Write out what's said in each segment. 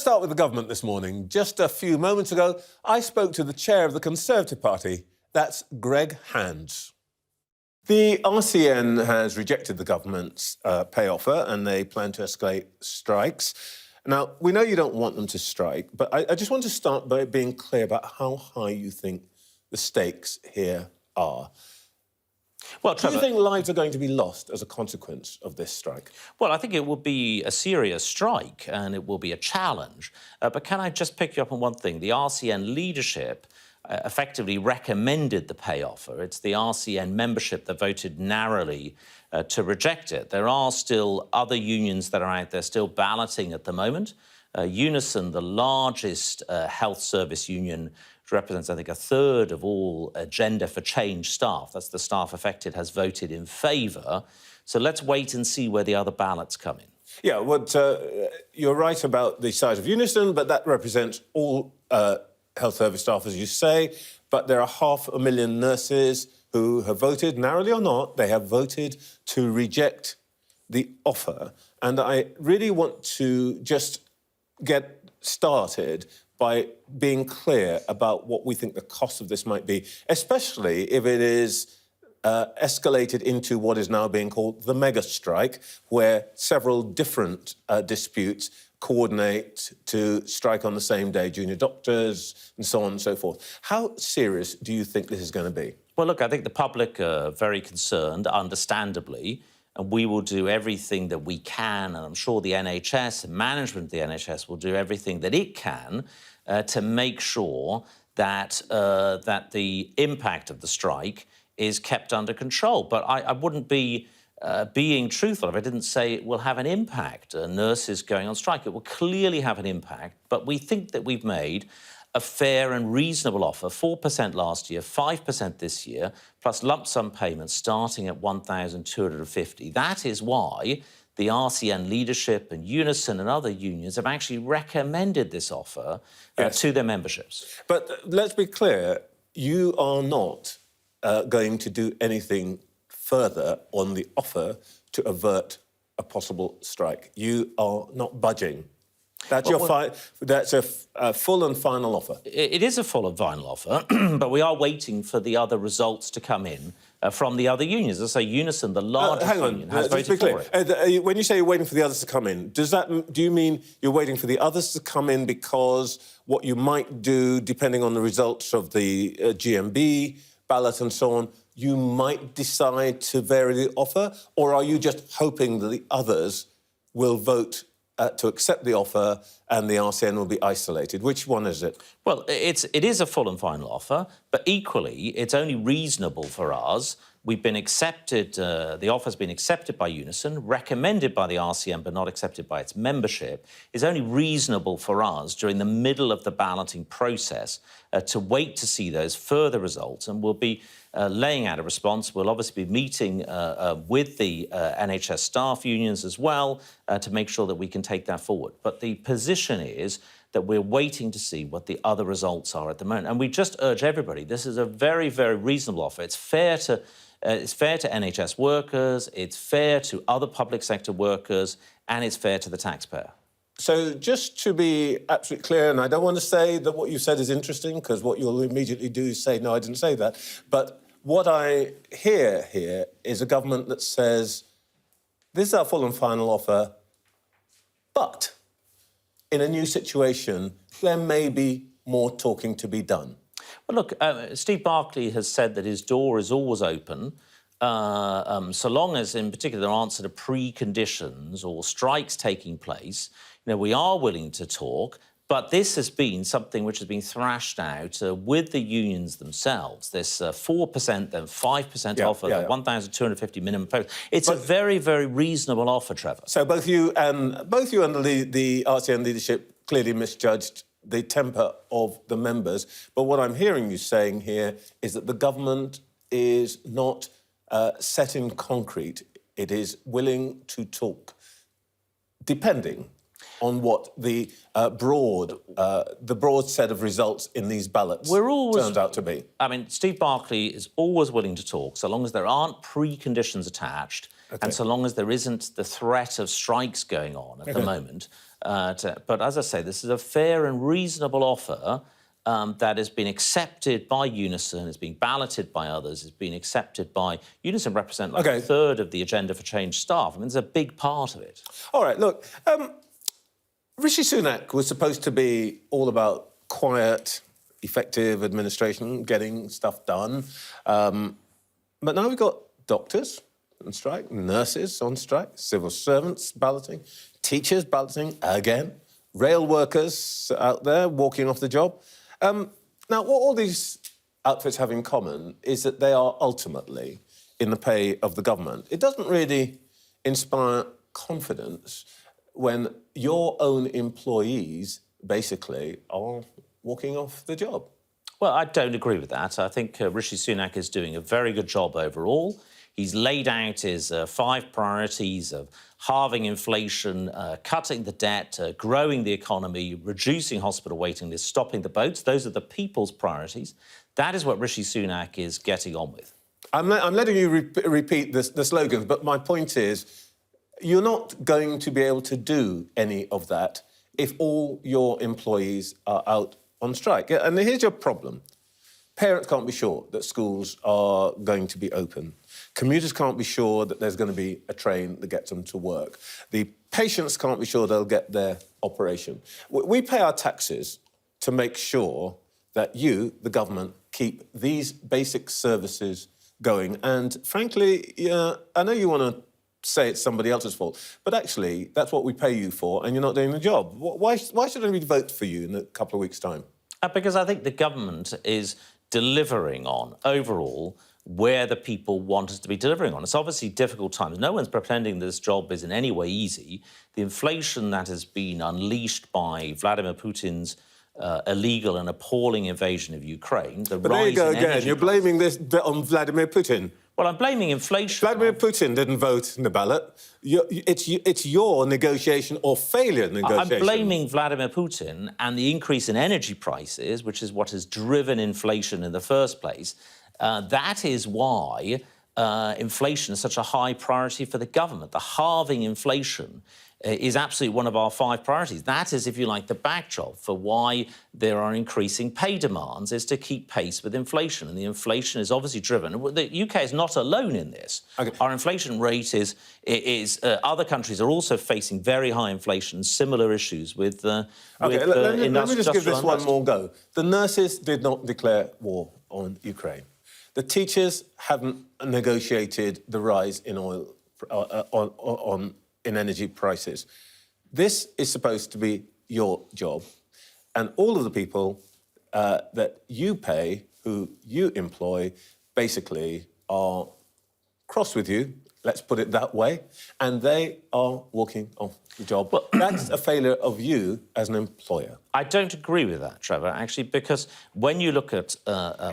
start with the government this morning. Just a few moments ago, I spoke to the chair of the Conservative Party. That's Greg Hands. The RCN has rejected the government's pay offer and they plan to escalate strikes. Now, we know you don't want them to strike, but I just want to start by being clear about how high you think the stakes here are. Well, Trevor, do you think lives are going to be lost as a consequence of this strike? Well, I think it will be a serious strike and it will be a challenge. But can I just pick you up on one thing? The RCN leadership effectively recommended the pay offer. It's the RCN membership that voted narrowly to reject it. There are still other unions that are out there still balloting at the moment. Unison, the largest health service union, represents, I think, a third of all Agenda for Change staff. That's the staff affected, has voted in favour. So let's wait and see where the other ballots come in. Yeah, well, you're right about the size of Unison, but that represents all health service staff, as you say. But there are 500,000 nurses who have voted, narrowly or not, they have voted to reject the offer. And I really want to just get started by being clear about what we think the cost of this might be, especially if it is escalated into what is now being called the mega strike, where several different disputes coordinate to strike on the same day, junior doctors and so on and so forth. How serious do you think this is going to be? Well, look, I think the public are very concerned, understandably, and we will do everything that we can, and I'm sure the NHS and management of the NHS will do everything that it can to make sure that that the impact of the strike is kept under control. But I wouldn't be being truthful if I didn't say it will have an impact. Nurses going on strike, it will clearly have an impact, but we think that we've made a fair and reasonable offer, 4% last year, 5% this year, plus lump sum payments starting at $1,250. That is why the RCN leadership and Unison and other unions have actually recommended this offer to their memberships. But let's be clear, you are not going to do anything further on the offer to avert a possible strike. You are not budging. That's that's a full and final offer. It is a full and final offer, but we are waiting for the other results to come in from the other unions. As I say, Unison, the largest union, has voted for it. When you say you're waiting for the others to come in, do you mean you're waiting for the others to come in because what you might do, depending on the results of the GMB ballot and so on, you might decide to vary the offer? Or are you just hoping that the others will vote to accept the offer and the RCN will be isolated? Which one is it? Well, it is a full and final offer, but equally, it's only reasonable for us. We've been accepted, the offer's been accepted by Unison, recommended by the RCN, but not accepted by its membership. It's only reasonable for us during the middle of the balloting process to wait to see those further results, and we'll be laying out a response. We'll obviously be meeting with the NHS staff unions as well to make sure that we can take that forward. But the position is that we're waiting to see what the other results are at the moment. And we just urge everybody, this is a very, very reasonable offer. It's fair to NHS workers, it's fair to other public sector workers, and it's fair to the taxpayer. So just to be absolutely clear, and I don't want to say that what you said is interesting, because what you'll immediately do is say, no, I didn't say that. But what I hear here is a government that says, this is our full and final offer, but in a new situation, there may be more talking to be done. Well, look, Steve Barclay has said that his door is always open, so long as, in particular, there aren't sort of preconditions or strikes taking place. You know, we are willing to talk, but this has been something which has been thrashed out with the unions themselves. This 4%, then 5% offer, the 1,250 minimum payment. It's a very, very reasonable offer, Trevor. So both you and the RCN leadership clearly misjudged the temper of the members. But what I'm hearing you saying here is that the government is not set in concrete. It is willing to talk, depending on what the broad set of results in these ballots turns out to be. I mean, Steve Barclay is always willing to talk, so long as there aren't preconditions attached And so long as there isn't the threat of strikes going on at the moment, but as I say, this is a fair and reasonable offer that has been accepted by Unison, has been balloted by others, has been accepted by... Unison represent like a third of the Agenda for Change staff. I mean, it's a big part of it. All right, look, Rishi Sunak was supposed to be all about quiet, effective administration, getting stuff done. But now we've got doctors on strike, nurses on strike, civil servants balloting, teachers balloting again, rail workers out there walking off the job. Now, what all these outfits have in common is that they are ultimately in the pay of the government. It doesn't really inspire confidence when your own employees basically are walking off the job. Well, I don't agree with that. I think Rishi Sunak is doing a very good job overall. He's laid out his 5 priorities of halving inflation, cutting the debt, growing the economy, reducing hospital waiting lists, stopping the boats. Those are the people's priorities. That is what Rishi Sunak is getting on with. I'm letting you repeat the slogans, but my point is you're not going to be able to do any of that if all your employees are out on strike. And here's your problem. Parents can't be sure that schools are going to be open. Commuters can't be sure that there's going to be a train that gets them to work. The patients can't be sure they'll get their operation. We pay our taxes to make sure that you, the government, keep these basic services going. And frankly, I know you want to say it's somebody else's fault, but actually, that's what we pay you for, and you're not doing the job. Why should anybody vote for you in a couple of weeks' time? Because I think the government is delivering on, overall, where the people want us to be delivering on. It's obviously difficult times. No one's pretending this job is in any way easy. The inflation that has been unleashed by Vladimir Putin's illegal and appalling invasion of Ukraine, the but rise there you go in again. energy You're blaming this on Vladimir Putin. Well, I'm blaming inflation. Vladimir Putin didn't vote in the ballot. It's your negotiation or failure negotiation. I'm blaming Vladimir Putin and the increase in energy prices, which is what has driven inflation in the first place. That is why inflation is such a high priority for the government. The halving inflation is absolutely one of our 5 priorities. That is, if you like, the backdrop for why there are increasing pay demands, is to keep pace with inflation. And the inflation is obviously driven. The UK is not alone in this. Okay. Our inflation rate is other countries are also facing very high inflation, similar issues with let me just give this one more go. The nurses did not declare war on Ukraine. The teachers haven't negotiated the rise in oil in energy prices. This is supposed to be your job, and all of the people that you pay, who you employ, basically are cross with you, let's put it that way, and they are walking off the job. Well, that's a failure of you as an employer. I don't agree with that, Trevor, actually, because when you look at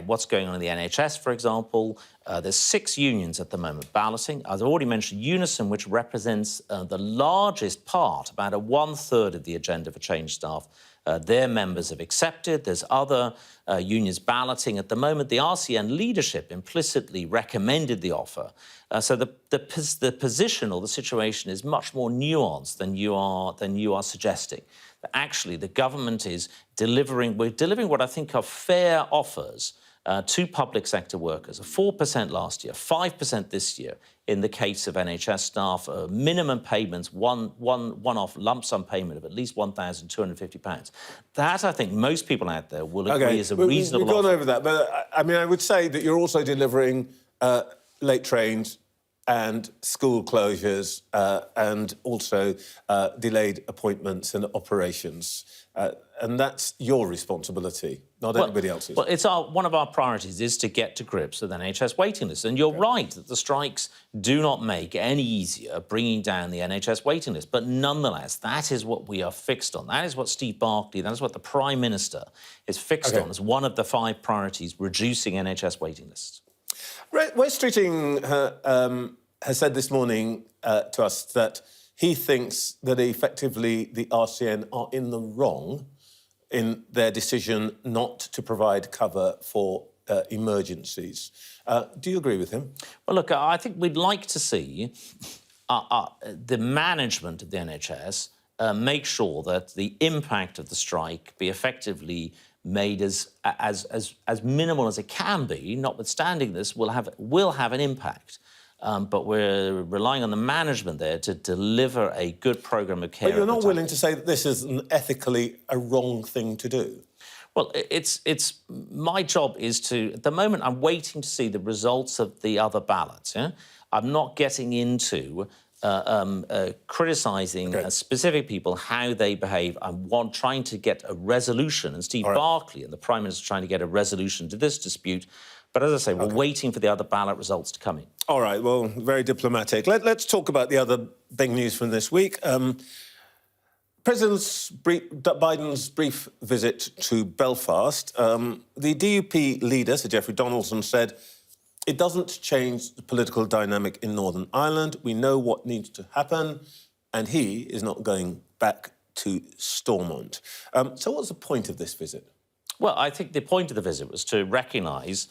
what's going on in the NHS, for example, there's 6 unions at the moment balloting. I've already mentioned Unison, which represents the largest part, about 1/3 of the Agenda for Change staff. Their members have accepted. There's other unions balloting at the moment. The RCN leadership implicitly recommended the offer. So the position or the situation is much more nuanced than you are suggesting. Actually, the government is delivering. We're delivering what I think are fair offers to public sector workers. 4% last year, 5% this year in the case of NHS staff. Minimum payments, one-off lump sum payment of at least £1,250. That, I think, most people out there will agree is a reasonable offer. We've gone over that, but I mean, I would say that you're also delivering late trains and school closures and also delayed appointments and operations. And that's your responsibility, not anybody else's. Well, it's one of our priorities is to get to grips with NHS waiting lists. And you're right that the strikes do not make it any easier bringing down the NHS waiting list. But nonetheless, that is what we are fixed on. That is what Steve Barclay, that is what the Prime Minister is fixed on as one of the 5 priorities, reducing NHS waiting lists. Wes Streeting has said this morning to us that he thinks that effectively the RCN are in the wrong in their decision not to provide cover for emergencies. Do you agree with him? Well, look, I think we'd like to see the management of the NHS make sure that the impact of the strike be effectively made as minimal as it can be. Notwithstanding this, will have an impact. But we're relying on the management there to deliver a good programme of care. But you're not willing to say that this is ethically a wrong thing to do? Well, it's my job is to, at the moment, I'm waiting to see the results of the other ballots. Yeah? I'm not getting into criticising specific people, how they behave. I'm trying to get a resolution, and Steve Barclay and the Prime Minister trying to get a resolution to this dispute. But as I say, we're waiting for the other ballot results to come in. All right, well, very diplomatic. Let's talk about the other big news from this week. President Biden's brief visit to Belfast. The DUP leader, Sir Geoffrey Donaldson, said, "It doesn't change the political dynamic in Northern Ireland. We know what needs to happen, and he is not going back to Stormont." So what's the point of this visit? Well, I think the point of the visit was to recognise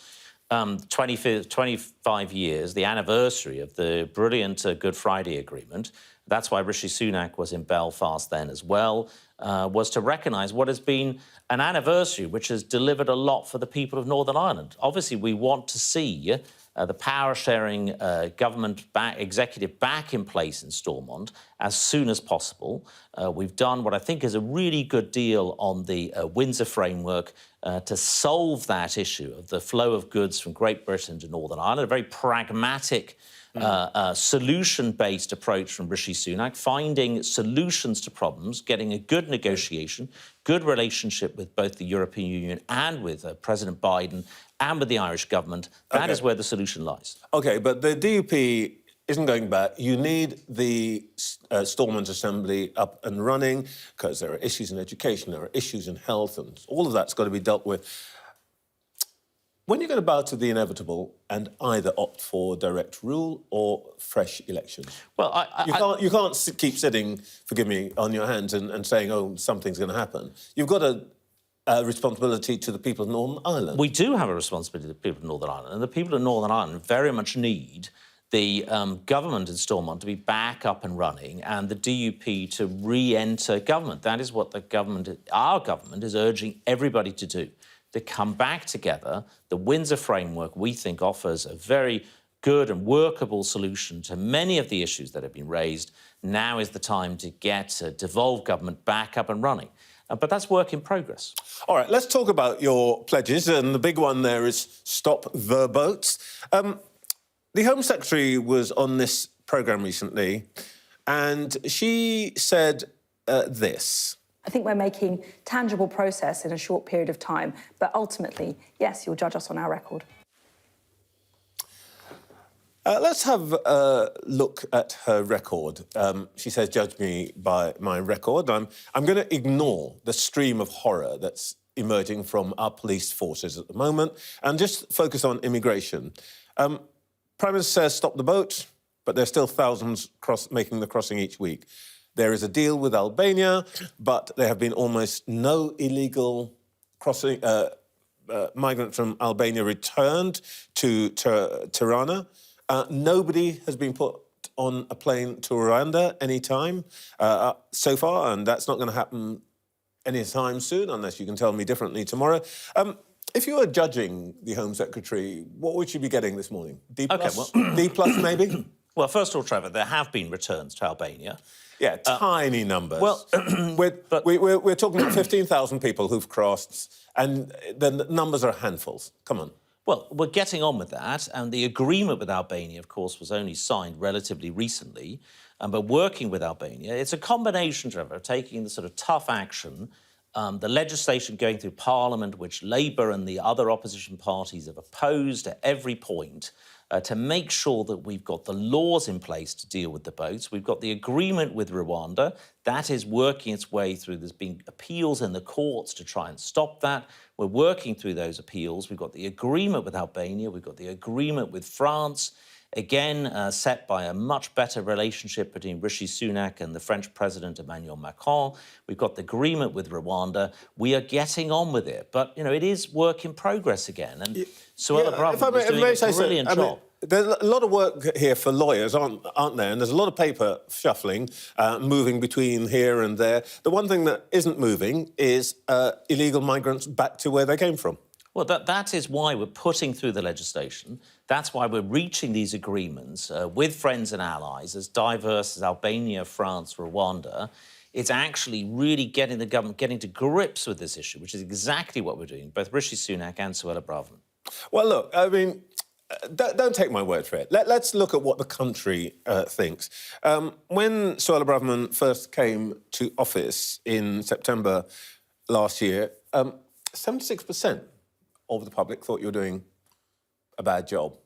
25 years, the anniversary of the brilliant Good Friday Agreement. That's why Rishi Sunak was in Belfast then as well, was to recognise what has been an anniversary which has delivered a lot for the people of Northern Ireland. Obviously, we want to see the power-sharing government executive back in place in Stormont as soon as possible. We've done what I think is a really good deal on the Windsor framework to solve that issue of the flow of goods from Great Britain to Northern Ireland, a very pragmatic solution-based approach from Rishi Sunak, finding solutions to problems, getting a good negotiation, good relationship with both the European Union and with President Biden and with the Irish government. That is where the solution lies. OK, but the DUP isn't going back. You need the Stormont Assembly up and running because there are issues in education, there are issues in health, and all of that's got to be dealt with. When are you going to bow to the inevitable and either opt for direct rule or fresh elections? Well, you can't keep sitting, forgive me, on your hands and saying, oh, something's going to happen. You've got a responsibility to the people of Northern Ireland. We do have a responsibility to the people of Northern Ireland, and the people of Northern Ireland very much need the government in Stormont to be back up and running and the DUP to re-enter government. That is what our government is urging everybody to do, to come back together. The Windsor framework, we think, offers a very good and workable solution to many of the issues that have been raised. Now is the time to get a devolved government back up and running. But that's work in progress. All right, let's talk about your pledges, and the big one there is stop the boats. The Home Secretary was on this programme recently, and she said this. I think we're making tangible progress in a short period of time, but ultimately, yes, you'll judge us on our record. Let's have a look at her record. She says, judge me by my record. I'm going to ignore the stream of horror that's emerging from our police forces at the moment and just focus on immigration. Prime Minister says stop the boat, but there's still thousands making the crossing each week. There is a deal with Albania, but there have been almost no illegal crossing migrants from Albania returned to Tirana. Nobody has been put on a plane to Rwanda any time so far, and that's not going to happen anytime soon, unless you can tell me differently tomorrow. If you were judging the Home Secretary, what would she be getting this morning? D+? OK, well, D+, maybe? Well, first of all, Trevor, there have been returns to Albania. Yeah, tiny numbers. Well, we're talking about 15,000 people who've crossed, and the numbers are handfuls. Come on. Well, we're getting on with that, and the agreement with Albania, of course, was only signed relatively recently. But working with Albania, it's a combination, Trevor, of taking the sort of tough action, the legislation going through Parliament, which Labour and the other opposition parties have opposed at every point, to make sure that we've got the laws in place to deal with the boats. We've got the agreement with Rwanda. That is working its way through. There's been appeals in the courts to try and stop that. We're working through those appeals. We've got the agreement with Albania. We've got the agreement with France. again set by a much better relationship between Rishi Sunak and the French President Emmanuel Macron. We've got the agreement with Rwanda. We are getting on with it. But, you know, it is work in progress again. And Suella Braverman is doing a brilliant job. There's a lot of work here for lawyers, aren't there? And there's a lot of paper shuffling, moving between here and there. The one thing that isn't moving is illegal migrants back to where they came from. Well, that is why we're putting through the legislation. That's why we're reaching these agreements with friends and allies as diverse as Albania, France, Rwanda. It's actually really getting the government getting to grips with this issue, which is exactly what we're doing, both Rishi Sunak and Suella Braverman. Well, look, I mean, don't take my word for it. Let's look at what the country thinks. When Suella Braverman first came to office in September last year, 76% of the public thought you were doing a bad job.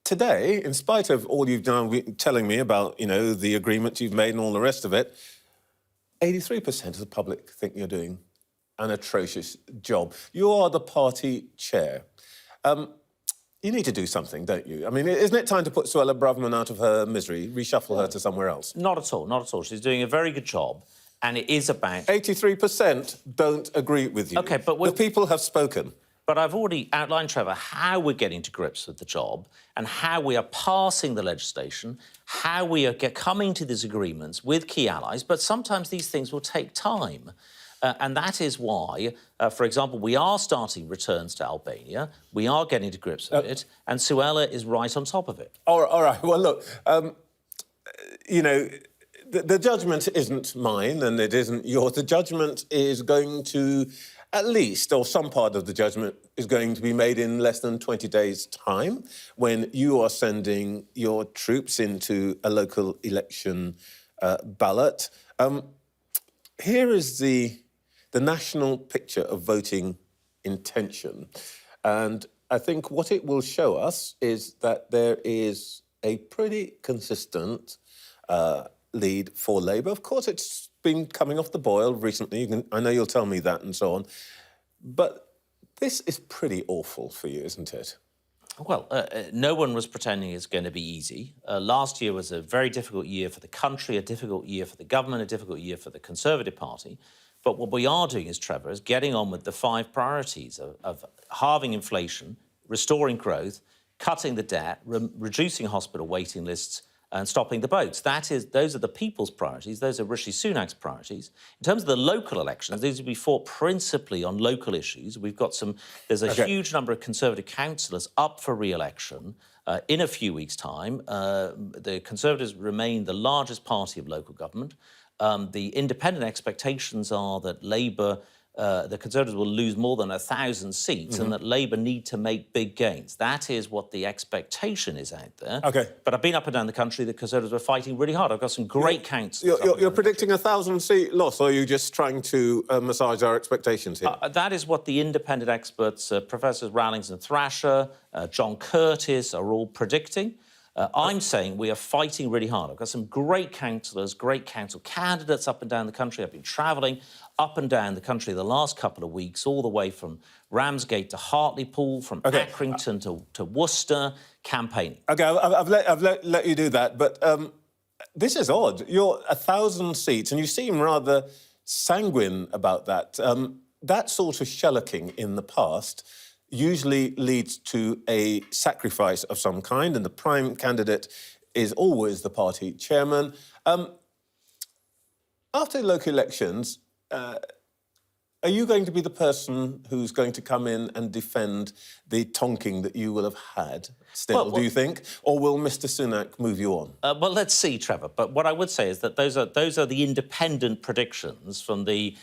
Today, in spite of all you've done telling me about, you know, the agreements you've made and all the rest of it, 83% of the public think you're doing an atrocious job. You are the party chair. You need to do something, don't you? I mean, isn't it time to put Suella Braverman out of her misery, reshuffle her to somewhere else? Not at all, not at all. She's doing a very good job, and it is about... 83% don't agree with you. OK, but... The people have spoken. But I've already outlined, Trevor, how we're getting to grips with the job and how we are passing the legislation, how we are coming to these agreements with key allies, but sometimes these things will take time. And that is why, for example, we are starting returns to Albania. We are getting to grips with it, and Suella is right on top of it. All right. Well, look, you know, the judgment isn't mine and it isn't yours. The judgment is going to, at least, or some part of the judgment is going to be made in less than 20 days' time when you are sending your troops into a local election ballot. Here is the national picture of voting intention. And I think what it will show us is that there is a pretty consistent lead for Labour. Of course, it's been coming off the boil recently. I know you'll tell me that and so on. But this is pretty awful for you, isn't it? Well, no one was pretending it's going to be easy. Last year was a very difficult year for the country, a difficult year for the government, a difficult year for the Conservative Party. But what we are doing, Trevor, is getting on with the 5 priorities of halving inflation, restoring growth, cutting the debt, reducing hospital waiting lists, and stopping the boats. Those are the people's priorities. Those are Rishi Sunak's priorities. In terms of the local elections, these will be fought principally on local issues. There's a huge number of Conservative councillors up for re-election in a few weeks' time. The Conservatives remain the largest party of local government. The independent expectations are that Labour, the Conservatives will lose more than 1,000 seats and that Labour need to make big gains. That is what the expectation is out there. OK. But I've been up and down the country, the Conservatives were fighting really hard. I've got some great councillors. You're predicting a 1,000-seat loss, or are you just trying to massage our expectations here? That is what the independent experts, Professors Rallings and Thrasher, John Curtis, are all predicting. I'm saying we are fighting really hard. I've got some great councillors, great council candidates up and down the country. I've been travelling up and down the country the last couple of weeks, all the way from Ramsgate to Hartlepool, from Accrington to Worcester, campaigning. OK, I've let you do that, but this is odd. You're 1,000 seats, and you seem rather sanguine about that. That sort of shellacking in the past usually leads to a sacrifice of some kind, and the prime candidate is always the party chairman. After local elections, are you going to be the person who's going to come in and defend the tonking that you will have had still, do you think? Or will Mr Sunak move you on? Well, let's see, Trevor. But what I would say is that those are the independent predictions from the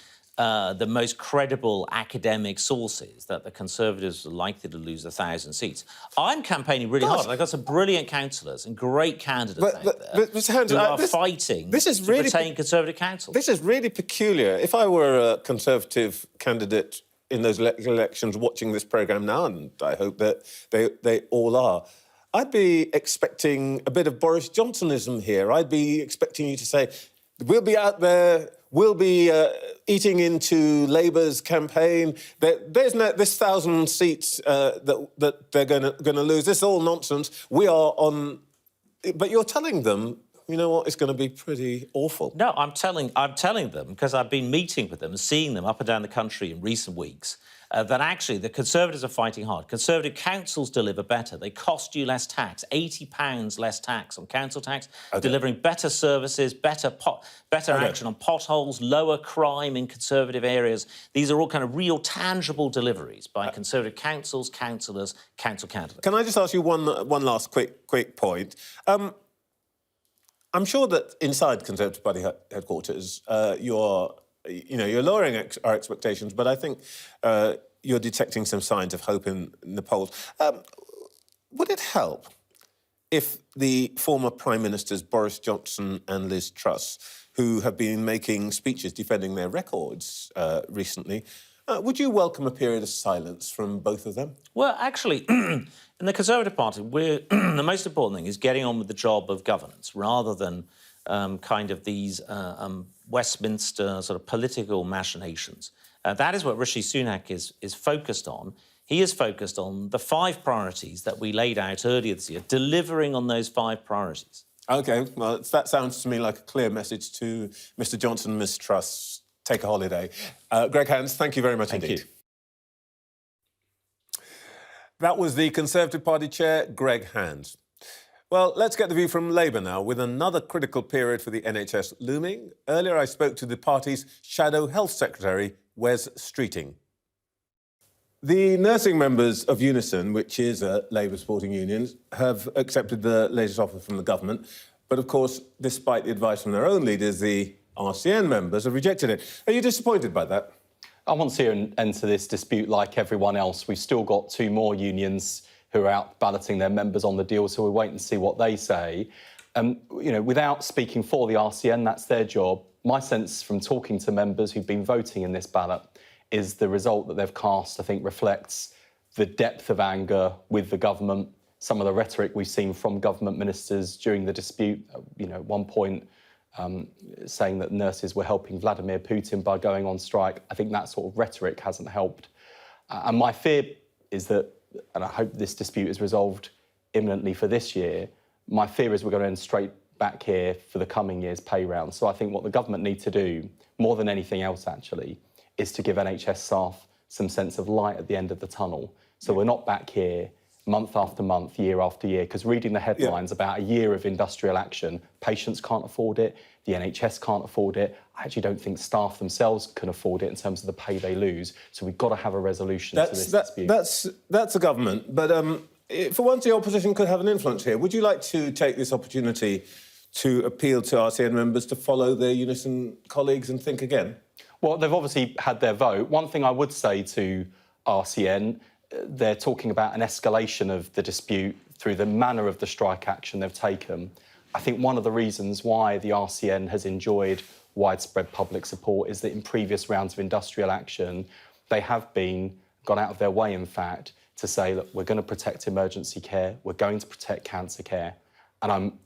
most credible academic sources that the Conservatives are likely to lose 1,000 seats. I'm campaigning really hard. I've got some brilliant councillors and great candidates out there who are fighting to retain Conservative councils. This is really peculiar. If I were a Conservative candidate in those elections watching this programme now, and I hope that they all are, I'd be expecting a bit of Boris Johnsonism here. I'd be expecting you to say, we'll be out there, we'll be eating into Labour's campaign. There's this 1,000 seats that they're going to lose. This is all nonsense. We are on But you're telling them, you know what, it's going to be pretty awful. No, I'm telling them, because I've been meeting with them and seeing them up and down the country in recent weeks, that actually the Conservatives are fighting hard. Conservative councils deliver better. They cost you less tax, £80 less tax on council tax, delivering better services, better action on potholes, lower crime in Conservative areas. These are all kind of real, tangible deliveries by Conservative councils, councillors, council candidates. Can I just ask you one last quick point? I'm sure that inside Conservative Party headquarters, you're lowering our expectations, but I think you're detecting some signs of hope in the polls. Would it help if the former Prime Ministers Boris Johnson and Liz Truss, who have been making speeches defending their records recently, would you welcome a period of silence from both of them? Well, actually, in the Conservative Party, the most important thing is getting on with the job of governance rather than kind of these Westminster sort of political machinations. That is what Rishi Sunak is focused on. He is focused on the 5 priorities that we laid out earlier this year, delivering on those 5 priorities. OK, well, that sounds to me like a clear message to Mr Johnson and Ms Truss. Take a holiday. Greg Hands, thank you very much indeed. Thank you. That was the Conservative Party chair, Greg Hands. Well, let's get the view from Labour now, with another critical period for the NHS looming. Earlier, I spoke to the party's Shadow Health Secretary, Wes Streeting. The nursing members of Unison, which is a Labour supporting union, have accepted the latest offer from the government. But, of course, despite the advice from their own leaders, the RCN members have rejected it. Are you disappointed by that? I want to see an end to this dispute like everyone else. We've still got 2 more unions who are out balloting their members on the deal, so we'll wait and see what they say. Without speaking for the RCN, that's their job. My sense from talking to members who've been voting in this ballot is the result that they've cast, I think, reflects the depth of anger with the government, some of the rhetoric we've seen from government ministers during the dispute. At one point, saying that nurses were helping Vladimir Putin by going on strike. I think that sort of rhetoric hasn't helped. And my fear is that, and I hope this dispute is resolved imminently for this year, my fear is we're going to end straight back here for the coming year's pay round. So I think what the government need to do, more than anything else actually, is to give NHS staff some sense of light at the end of the tunnel. So we're not back here month after month, year after year, because reading the headlines about a year of industrial action, patients can't afford it, the NHS can't afford it. I actually don't think staff themselves can afford it in terms of the pay they lose. So we've got to have a resolution to this dispute. That's the government, but for once the opposition could have an influence here. Would you like to take this opportunity to appeal to RCN members to follow their Unison colleagues and think again? Well, they've obviously had their vote. One thing I would say to RCN, they're talking about an escalation of the dispute through the manner of the strike action they've taken. I think one of the reasons why the RCN has enjoyed widespread public support is that in previous rounds of industrial action, they have gone out of their way, in fact, to say that we're going to protect emergency care, we're going to protect cancer care. And I'm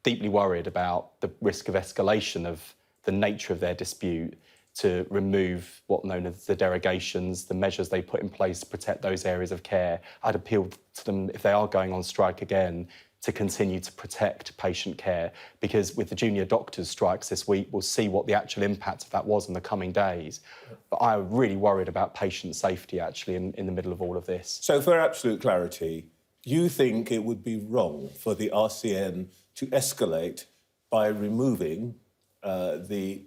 deeply worried about the risk of escalation of the nature of their dispute to remove what known as the derogations, the measures they put in place to protect those areas of care. I'd appeal to them, if they are going on strike again, to continue to protect patient care, because with the junior doctors' strikes this week, we'll see what the actual impact of that was in the coming days. But I'm really worried about patient safety, actually, in the middle of all of this. So for absolute clarity, you think it would be wrong for the RCN to escalate by removing the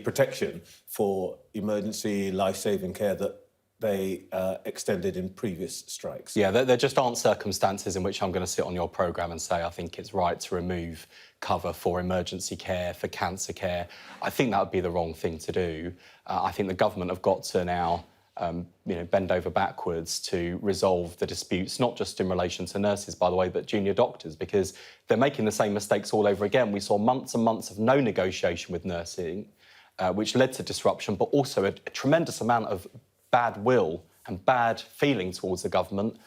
protection for emergency life-saving care that they extended in previous strikes? Yeah, there just aren't circumstances in which I'm going to sit on your programme and say I think it's right to remove cover for emergency care, for cancer care. I think that would be the wrong thing to do. I think the government have got to now bend over backwards to resolve the disputes, not just in relation to nurses, by the way, but junior doctors, because they're making the same mistakes all over again. We saw months and months of no negotiation with nursing, which led to disruption, but also a tremendous amount of bad will and bad feeling towards the government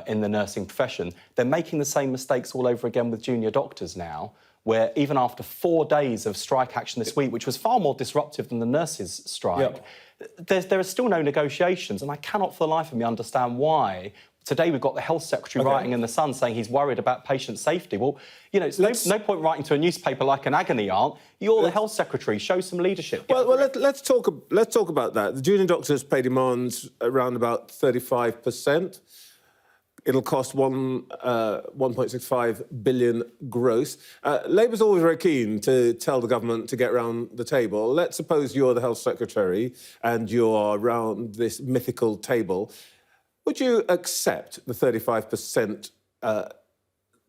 in the nursing profession. They're making the same mistakes all over again with junior doctors now, where even after 4 days of strike action this week, which was far more disruptive than the nurses' strike, there are still no negotiations, and I cannot for the life of me understand why Today we've got the Health Secretary writing in The Sun saying he's worried about patient safety. Well, you know, it's no point writing to a newspaper like an agony aunt. You're the Health Secretary. Show some leadership. Let's talk about that. The junior doctors' pay demands around about 35%. It'll cost 1.65 billion gross. Labour's always very keen to tell the government to get round the table. Let's suppose you're the Health Secretary and you're round this mythical table. Would you accept the 35%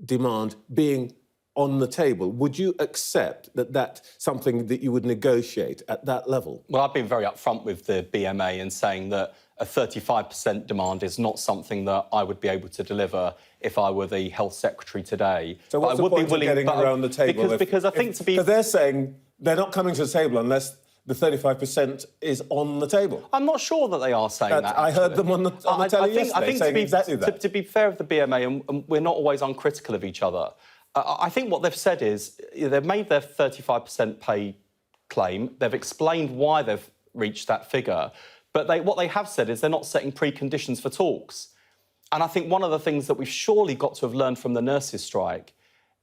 demand being on the table? Would you accept that that's something that you would negotiate at that level? Well, I've been very upfront with the BMA in saying that a 35% demand is not something that I would be able to deliver if I were the Health Secretary today. So what's the point of getting around the table? Because they're saying they're not coming to the table unless the 35% is on the table. I'm not sure that they are saying that. I heard them on the telly yesterday saying exactly that. To be fair of the BMA, and we're not always uncritical of each other, I think what they've said is they've made their 35% pay claim. They've explained why they've reached that figure. But what they have said is they're not setting preconditions for talks. And I think one of the things that we've surely got to have learned from the nurses' strike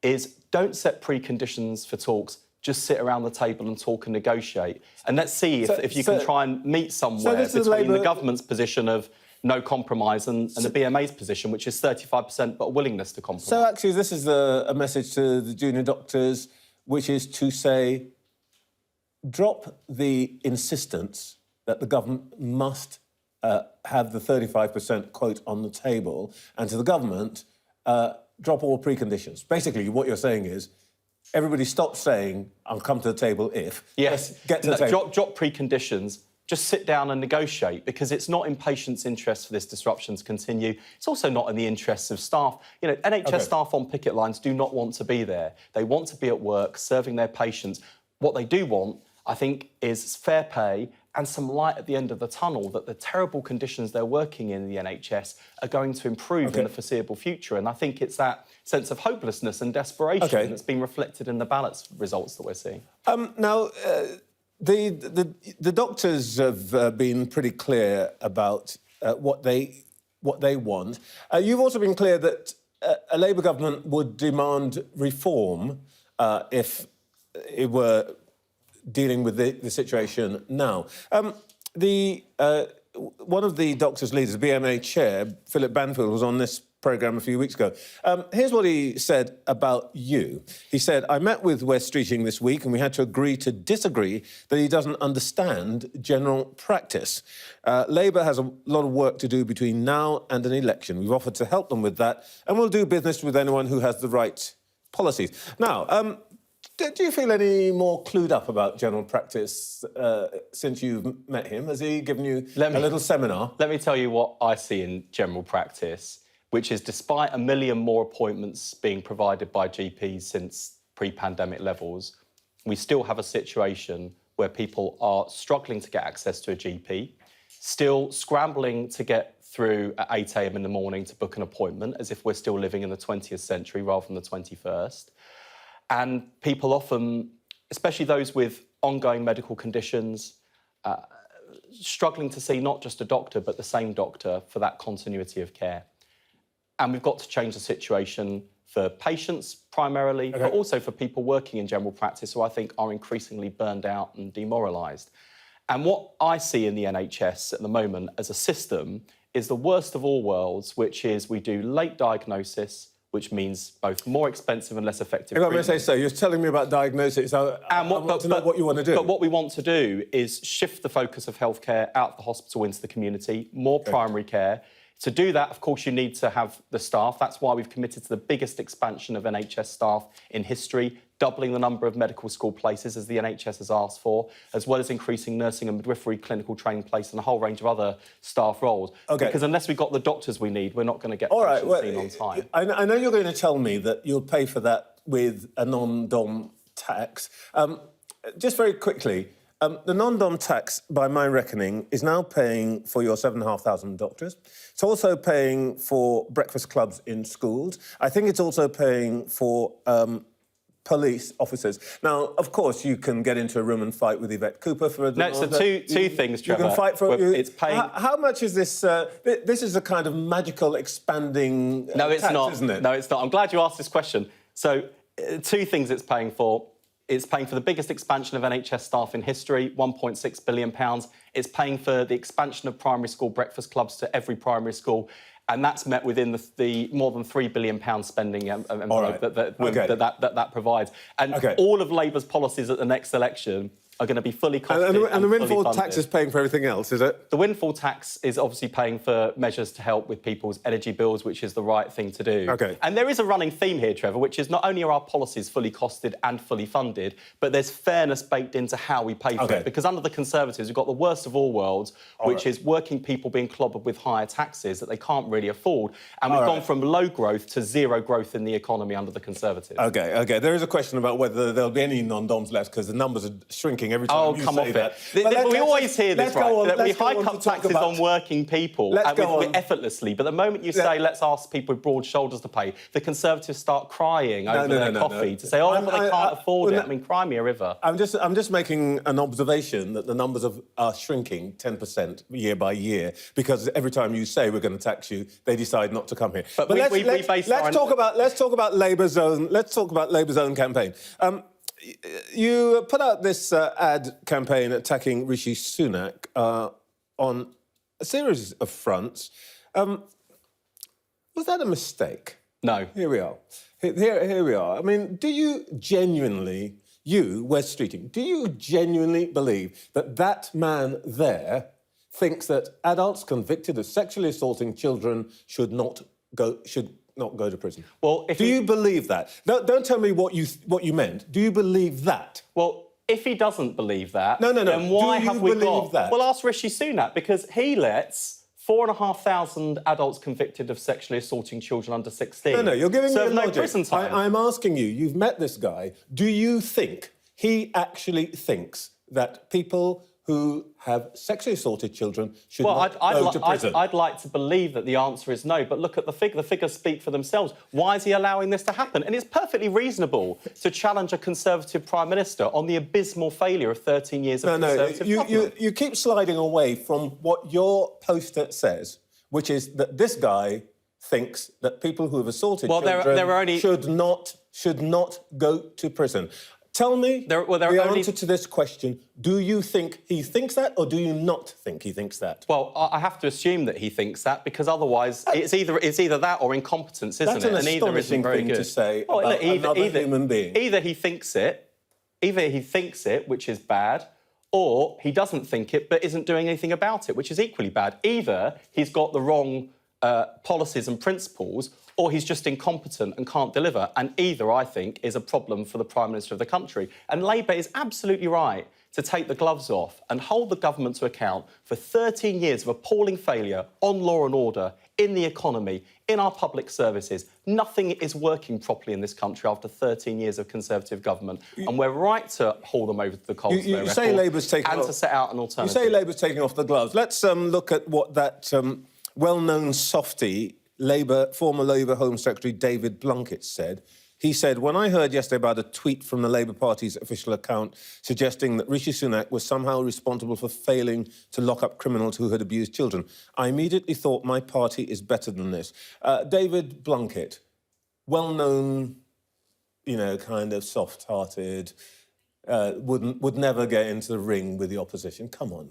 is don't set preconditions for talks, just sit around the table and talk and negotiate. And let's see if you can try and meet somewhere between the government's position of no compromise and the BMA's position, which is 35%, but a willingness to compromise. So actually this is a message to the junior doctors, which is to say, drop the insistence that the government must have the 35% quote on the table, and to the government, drop all preconditions. Basically, what you're saying is, everybody stop saying, I'll come to the table if. Yes. Let's get to the table. Drop preconditions. Just sit down and negotiate, because it's not in patients' interests for this disruption to continue. It's also not in the interests of staff. You know, NHS staff on picket lines do not want to be there. They want to be at work, serving their patients. What they do want, I think, is fair pay and some light at the end of the tunnel, that the terrible conditions they're working in the NHS are going to improve in the foreseeable future. And I think it's that sense of hopelessness and desperation that's been reflected in the ballot results that we're seeing. Now, the doctors have been pretty clear about what they want. You've also been clear that a Labour government would demand reform if it were dealing with the situation now. One of the doctors' leaders, the BMA chair, Philip Banfield, was on this programme a few weeks ago. Here's what he said about you. He said, I met with Wes Streeting this week and we had to agree to disagree that he doesn't understand general practice. Labour has a lot of work to do between now and an election. We've offered to help them with that and we'll do business with anyone who has the right policies. Now, do you feel any more clued up about general practice since you've met him? Has he given you a little seminar? Let me tell you what I see in general practice, which is despite 1 million more appointments being provided by GPs since pre-pandemic levels, we still have a situation where people are struggling to get access to a GP, still scrambling to get through at 8 a.m. in the morning to book an appointment, as if we're still living in the 20th century rather than the 21st. And people often, especially those with ongoing medical conditions, struggling to see not just a doctor, but the same doctor for that continuity of care. And we've got to change the situation for patients primarily, but also for people working in general practice who I think are increasingly burned out and demoralised. And what I see in the NHS at the moment as a system is the worst of all worlds, which is we do late diagnosis, which means both more expensive and less effective treatment. I'm going to say so. You're telling me about diagnosis. I want to know what you want to do. But what we want to do is shift the focus of healthcare out of the hospital into the community, more primary care. To do that, of course, you need to have the staff. That's why we've committed to the biggest expansion of NHS staff in history, doubling the number of medical school places as the NHS has asked for, as well as increasing nursing and midwifery clinical training places and a whole range of other staff roles. Because unless we've got the doctors we need, we're not going to get patients seen on time. I know you're going to tell me that you'll pay for that with a non-dom tax. Just very quickly, the non-dom tax, by my reckoning, is now paying for your 7,500 doctors. It's also paying for breakfast clubs in schools. I think it's also paying for police officers. Now, of course, you can get into a room and fight with Yvette Cooper for a No, so two things, Trevor. You can fight for... It's paying... How much is this... this is a kind of magical expanding No, it's tax, not. isn't it? No, it's not. I'm glad you asked this question. So, two things it's paying for. It's paying for the biggest expansion of NHS staff in history, £1.6 billion. It's paying for the expansion of primary school breakfast clubs to every primary school. And that's met within the more than £3 billion spending envelope that provides. And all of Labour's policies at the next election are going to be fully costed and the windfall tax is paying for everything else, is it? The windfall tax is obviously paying for measures to help with people's energy bills, which is the right thing to do. OK. And there is a running theme here, Trevor, which is not only are our policies fully costed and fully funded, but there's fairness baked into how we pay for it. Because under the Conservatives, we've got the worst of all worlds, which is working people being clobbered with higher taxes that they can't really afford. And we've gone from low growth to zero growth in the economy under the Conservatives. OK. There is a question about whether there'll be any non-doms left, because the numbers are shrinking every time you say that. We always hear this, right? That we hike up taxes on working people effortlessly. But the moment you say, let's ask people with broad shoulders to pay, the Conservatives start crying over their coffee to say, but they can't afford it. I mean, cry me a river. I'm just making an observation that the numbers are shrinking 10% year by year, because every time you say we're going to tax you, they decide not to come here. But let's talk about Labour's own campaign. You put out this ad campaign attacking Rishi Sunak on a series of fronts. Was that a mistake? No. Here we are. Here we are. I mean, do you genuinely, Wes Streeting, do you genuinely believe that that man there thinks that adults convicted of sexually assaulting children should not go to prison? Well, do you believe that? Don't tell me what you meant. Do you believe that? Well, if he doesn't believe that, no. then why have we got that? Well, ask Rishi Sunak, because he lets 4,500 adults convicted of sexually assaulting children under 16. No, you're giving me a logic. Prison time. I'm asking you. You've met this guy. Do you think he actually thinks that people who have sexually assaulted children should not go to prison? I'd like to believe that the answer is no, but look at the figures. The figures speak for themselves. Why is he allowing this to happen? And it's perfectly reasonable to challenge a Conservative Prime Minister on the abysmal failure of 13 years of Conservative government. You keep sliding away from what your poster says, which is that this guy thinks that people who have assaulted children should not go to prison. Tell me the answer to this question. Do you think he thinks that, or do you not think he thinks that? Well, I have to assume that he thinks that, because otherwise it's either that or incompetence, isn't it? That's an astonishing thing to say about another human being. Either he thinks it, which is bad, or he doesn't think it but isn't doing anything about it, which is equally bad. Either he's got the wrong policies and principles, or he's just incompetent and can't deliver. And either, I think, is a problem for the Prime Minister of the country. And Labour is absolutely right to take the gloves off and hold the government to account for 13 years of appalling failure on law and order, in the economy, in our public services. Nothing is working properly in this country after 13 years of Conservative government. And we're right to haul them over to the coals. You say Labour's taking off... And to set out an alternative. You say Labour's taking off the gloves. Let's look at what that well-known softie, former Labour Home Secretary David Blunkett said. He said, when I heard yesterday about a tweet from the Labour Party's official account suggesting that Rishi Sunak was somehow responsible for failing to lock up criminals who had abused children, I immediately thought my party is better than this. David Blunkett, well-known, kind of soft-hearted, would never get into the ring with the opposition. Come on.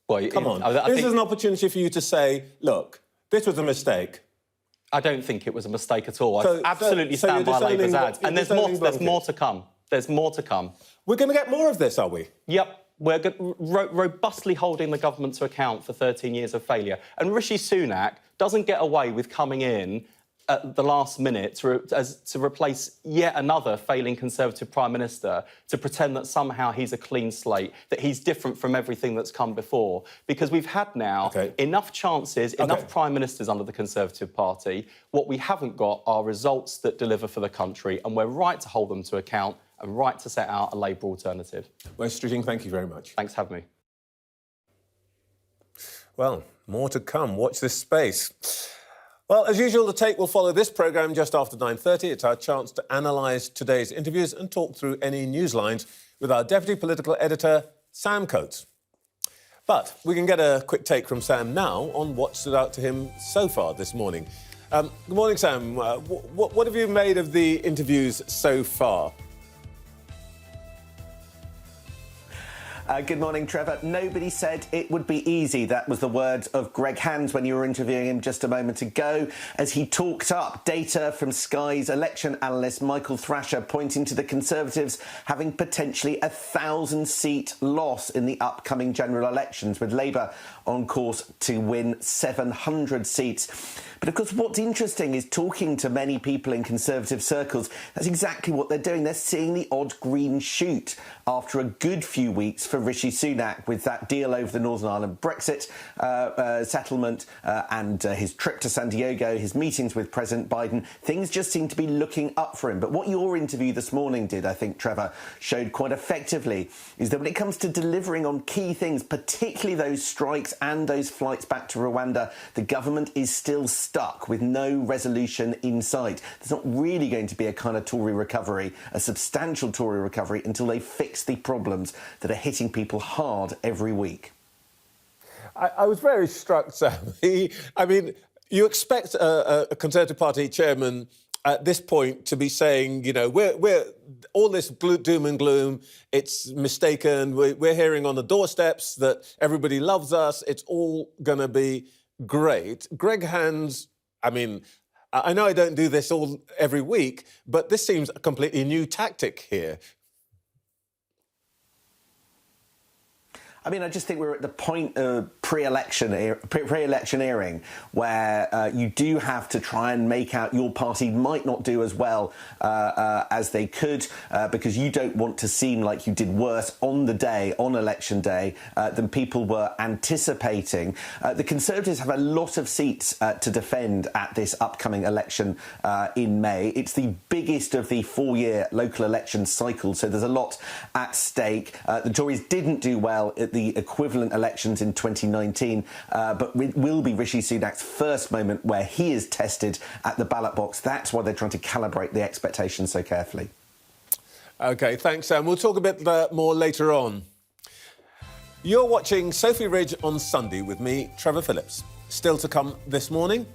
Well, Come on. This is an opportunity for you to say, look, this was a mistake. I don't think it was a mistake at all. I absolutely stand by Labour's ads. And there's more to come. There's more to come. We're going to get more of this, are we? Yep. We're robustly holding the government to account for 13 years of failure. And Rishi Sunak doesn't get away with coming in at the last minute to replace yet another failing Conservative Prime Minister, to pretend that somehow he's a clean slate, that he's different from everything that's come before. Because we've had now enough chances, enough Prime Ministers under the Conservative Party. What we haven't got are results that deliver for the country, and we're right to hold them to account and right to set out a Labour alternative. Wes Streeting, thank you very much. Thanks for having me. Well, more to come. Watch this space. Well, as usual, The Take will follow this programme just after 9:30. It's our chance to analyse today's interviews and talk through any news lines with our Deputy Political Editor, Sam Coates. But we can get a quick take from Sam now on what stood out to him so far this morning. Good morning, Sam. What have you made of the interviews so far? Good morning, Trevor. Nobody said it would be easy. That was the words of Greg Hands when you were interviewing him just a moment ago, as he talked up data from Sky's election analyst Michael Thrasher, pointing to the Conservatives having potentially a 1,000-seat loss in the upcoming general elections, with Labour on course to win 700 seats. But of course, what's interesting is talking to many people in Conservative circles, that's exactly what they're doing. They're seeing the odd green shoot after a good few weeks for Rishi Sunak, with that deal over the Northern Ireland Brexit settlement and his trip to San Diego, his meetings with President Biden. Things just seem to be looking up for him. But what your interview this morning did, I think, Trevor, showed quite effectively, is that when it comes to delivering on key things, particularly those strikes and those flights back to Rwanda, the government is still stuck with no resolution in sight. There's not really going to be a kind of Tory recovery, a substantial Tory recovery, until they fix the problems that are hitting people hard every week. I was very struck, Sam. You expect a Conservative Party chairman at this point to be saying, you know, we're all this doom and gloom, it's mistaken, we're hearing on the doorsteps that everybody loves us, it's all going to be great. Greg Hands, I know I don't do this every week, but this seems a completely new tactic here. I just think we're at the point of pre-electioneering where you do have to try and make out your party might not do as well as they could because you don't want to seem like you did worse on election day, than people were anticipating. The Conservatives have a lot of seats to defend at this upcoming election in May. It's the biggest of the 4-year local election cycle, so there's a lot at stake. The Tories didn't do well at the equivalent elections in 2019, but it will be Rishi Sunak's first moment where he is tested at the ballot box. That's why they're trying to calibrate the expectations so carefully. OK, thanks, Sam. We'll talk a bit more later on. You're watching Sophy Ridge on Sunday with me, Trevor Phillips. Still to come this morning.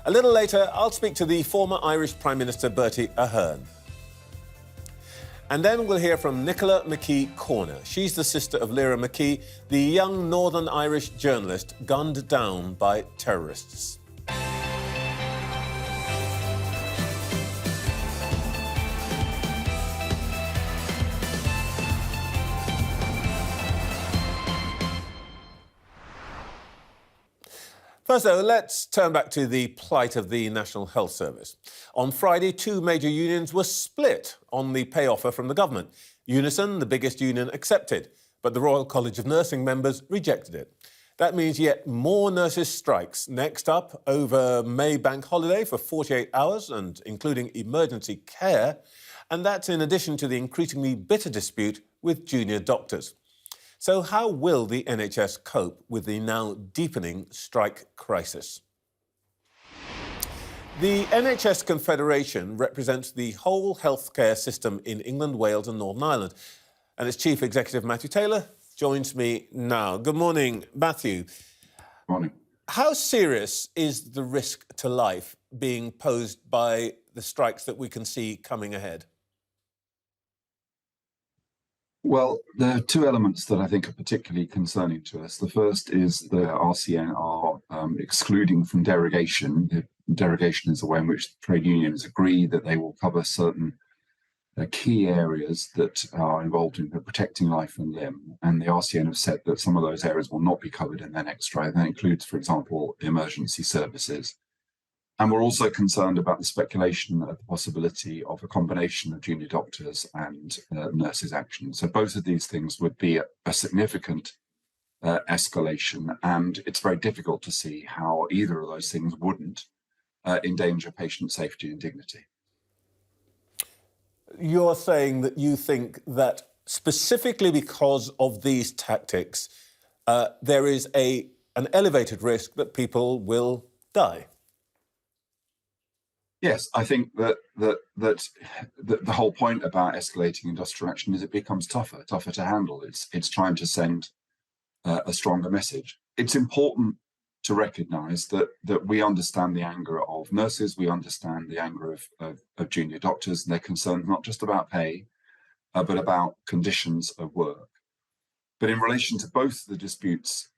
A little later, I'll speak to the former Irish Prime Minister Bertie Ahern. And then we'll hear from Nichola McKee Corner. She's the sister of Lyra McKee, the young Northern Irish journalist gunned down by terrorists. First, though, let's turn back to the plight of the National Health Service. On Friday, 2 major unions were split on the pay offer from the government. Unison, the biggest union, accepted, but the Royal College of Nursing members rejected it. That means yet more nurses' strikes. Next up, over May bank holiday for 48 hours, and including emergency care. And that's in addition to the increasingly bitter dispute with junior doctors. So how will the NHS cope with the now deepening strike crisis? The NHS Confederation represents the whole healthcare system in England, Wales and Northern Ireland. And its Chief Executive, Matthew Taylor, joins me now. Good morning, Matthew. Good morning. How serious is the risk to life being posed by the strikes that we can see coming ahead? Well, there are 2 elements that I think are particularly concerning to us. The first is the RCN are excluding from derogation. The derogation is the way in which trade unions agree that they will cover certain key areas that are involved in protecting life and limb. And the RCN have said that some of those areas will not be covered in their next strike. That includes, for example, emergency services. And we're also concerned about the speculation of the possibility of a combination of junior doctors and nurses' action. So both of these things would be a significant escalation, and it's very difficult to see how either of those things wouldn't endanger patient safety and dignity. You're saying that you think that specifically because of these tactics, there is an elevated risk that people will die? Yes, I think that the whole point about escalating industrial action is it becomes tougher to handle. It's trying to send a stronger message. It's important to recognise that we understand the anger of nurses, we understand the anger of junior doctors, and they're concerned not just about pay, but about conditions of work. But in relation to both the disputes,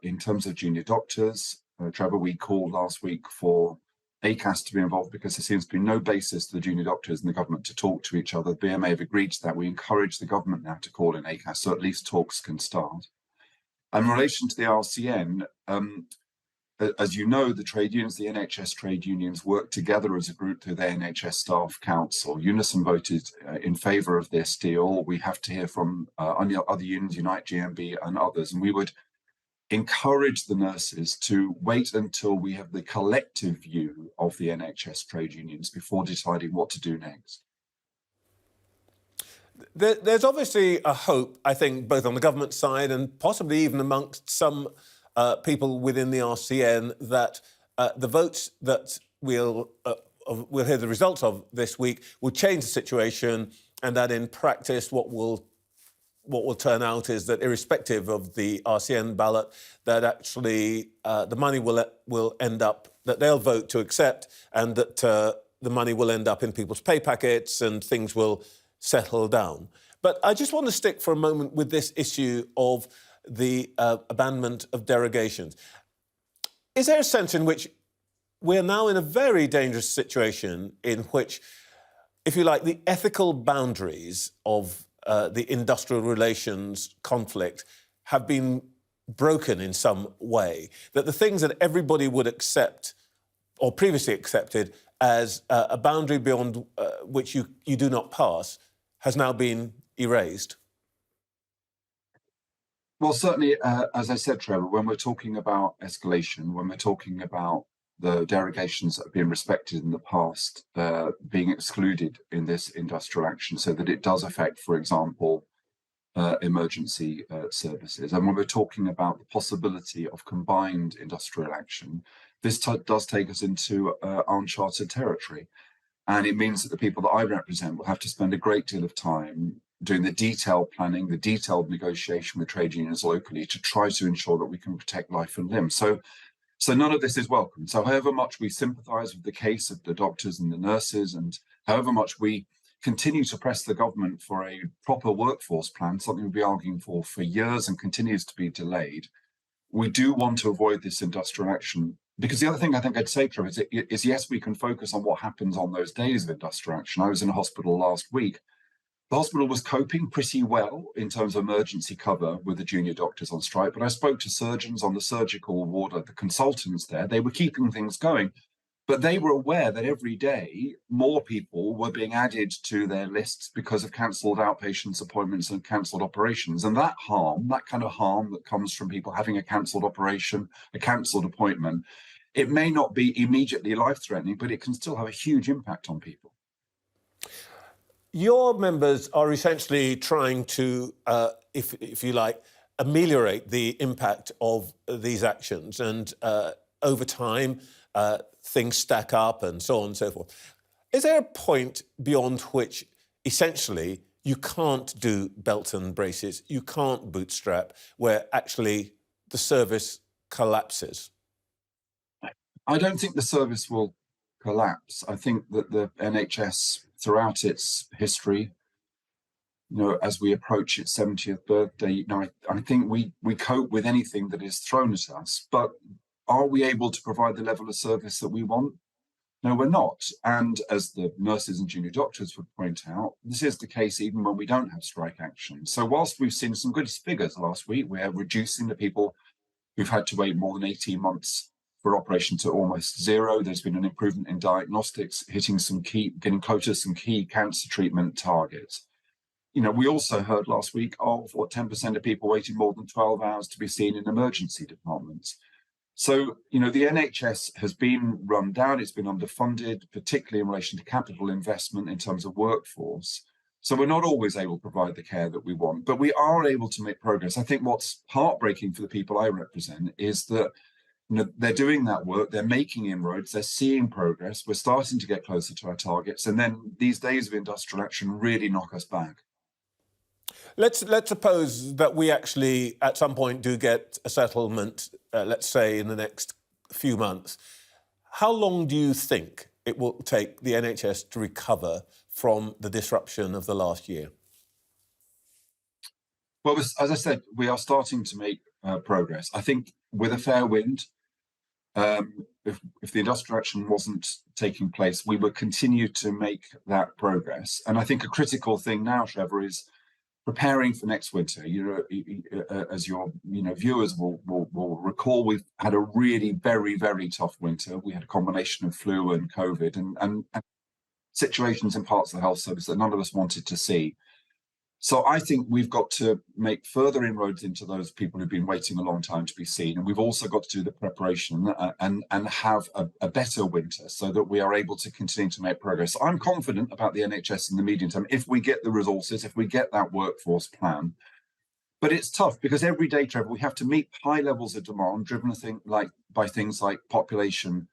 in terms of junior doctors, Trevor, we called last week for ACAS to be involved because there seems to be no basis for the junior doctors and the government to talk to each other. The BMA have agreed to that. We encourage the government now to call in ACAS, so at least talks can start. And in relation to the RCN, as you know, the trade unions, the NHS trade unions, work together as a group through the NHS Staff Council. Unison voted in favour of this deal. We have to hear from other unions, Unite GMB and others, and we would encourage the nurses to wait until we have the collective view of the NHS trade unions before deciding what to do next. There's obviously a hope, I think, both on the government side and possibly even amongst some people within the RCN that the votes that we'll hear the results of this week will change the situation, and that in practice what will turn out is that irrespective of the RCN ballot, that actually the money will end up, that they'll vote to accept, and that the money will end up in people's pay packets and things will settle down. But I just want to stick for a moment with this issue of the abandonment of derogations. Is there a sense in which we're now in a very dangerous situation in which, if you like, the ethical boundaries of the industrial relations conflict have been broken in some way, that the things that everybody would accept or previously accepted as a boundary beyond which you do not pass has now been erased? Well, certainly, as I said, Trevor, when we're talking about escalation, when we're talking about the derogations that have been respected in the past being excluded in this industrial action so that it does affect, for example, emergency services. And when we're talking about the possibility of combined industrial action, this does take us into uncharted territory. And it means that the people that I represent will have to spend a great deal of time doing the detailed planning, the detailed negotiation with trade unions locally to try to ensure that we can protect life and limb. So none of this is welcome. So however much we sympathise with the case of the doctors and the nurses, and however much we continue to press the government for a proper workforce plan, something we've been arguing for years and continues to be delayed, we do want to avoid this industrial action. Because the other thing I think I'd say, Trevor, is yes, we can focus on what happens on those days of industrial action. I was in a hospital last week. The hospital was coping pretty well in terms of emergency cover with the junior doctors on strike, but I spoke to surgeons on the surgical ward, the consultants there. They were keeping things going, but they were aware that every day more people were being added to their lists because of cancelled outpatients appointments and cancelled operations. And that kind of harm that comes from people having a cancelled operation, a cancelled appointment, it may not be immediately life-threatening, but it can still have a huge impact on people. Your members are essentially trying to, if you like, ameliorate the impact of these actions, and over time things stack up and so on and so forth. Is there a point beyond which essentially you can't do belt and braces, you can't bootstrap, where actually the service collapses? I don't think the service will collapse. I think that the NHS, throughout its history, as we approach its 70th birthday, I think we cope with anything that is thrown at us. But are we able to provide the level of service that we want? No, we're not. And as the nurses and junior doctors would point out, this is the case even when we don't have strike action. So whilst we've seen some good figures last week, we're reducing the people who've had to wait more than 18 months for operation to almost zero. There's been an improvement in diagnostics, getting closer to some key cancer treatment targets. We also heard last week of 10% of people waiting more than 12 hours to be seen in emergency departments. So, the NHS has been run down, it's been underfunded, particularly in relation to capital investment in terms of workforce. So we're not always able to provide the care that we want, but we are able to make progress. I think what's heartbreaking for the people I represent is that they're doing that work, they're making inroads, they're seeing progress, we're starting to get closer to our targets, and then these days of industrial action really knock us back. Let's suppose that we actually, at some point, do get a settlement, let's say in the next few months. How long do you think it will take the NHS to recover from the disruption of the last year? Well, as I said, we are starting to make progress. I think with a fair wind, if the industrial action wasn't taking place, we would continue to make that progress. And I think a critical thing now, Trevor, is preparing for next winter. As your viewers will recall, we've had a really very, very tough winter. We had a combination of flu and COVID and situations in parts of the health service that none of us wanted to see. So I think we've got to make further inroads into those people who've been waiting a long time to be seen. And we've also got to do the preparation and have a better winter so that we are able to continue to make progress. So I'm confident about the NHS in the medium term if we get the resources, if we get that workforce plan. But it's tough because every day, Trevor, we have to meet high levels of demand driven by things like population,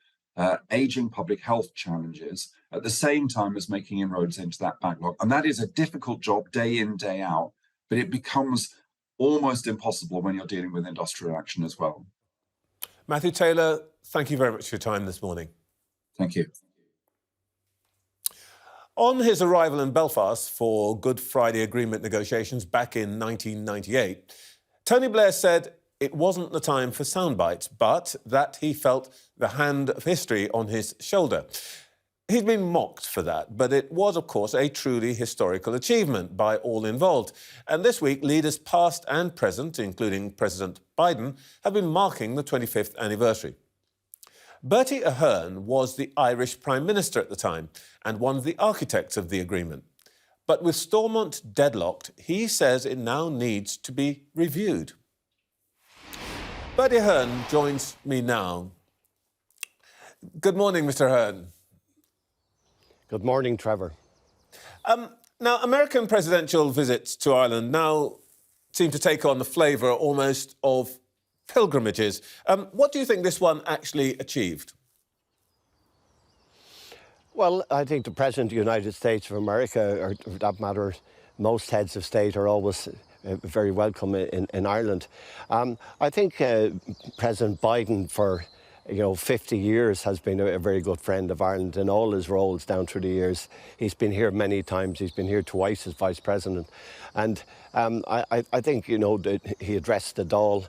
ageing public health challenges, at the same time as making inroads into that backlog. And that is a difficult job day in, day out, but it becomes almost impossible when you're dealing with industrial action as well. Matthew Taylor, thank you very much for your time this morning. Thank you. On his arrival in Belfast for Good Friday Agreement negotiations back in 1998, Tony Blair said it wasn't the time for soundbites, but that he felt the hand of history on his shoulder. He's been mocked for that, but it was, of course, a truly historical achievement by all involved. And this week, leaders past and present, including President Biden, have been marking the 25th anniversary. Bertie Ahern was the Irish Prime Minister at the time and one of the architects of the agreement. But with Stormont deadlocked, he says it now needs to be reviewed. Bertie Ahern joins me now. Good morning, Mr. Ahern. Good morning, Trevor. Now, American presidential visits to Ireland now seem to take on the flavour almost of pilgrimages. What do you think this one actually achieved? Well, I think the President of the United States of America, or for that matter, most heads of state are always very welcome in Ireland. I think President Biden for 50 years has been a very good friend of Ireland in all his roles down through the years. He's been here many times. He's been here twice as Vice President. And I think, that he addressed the Dáil,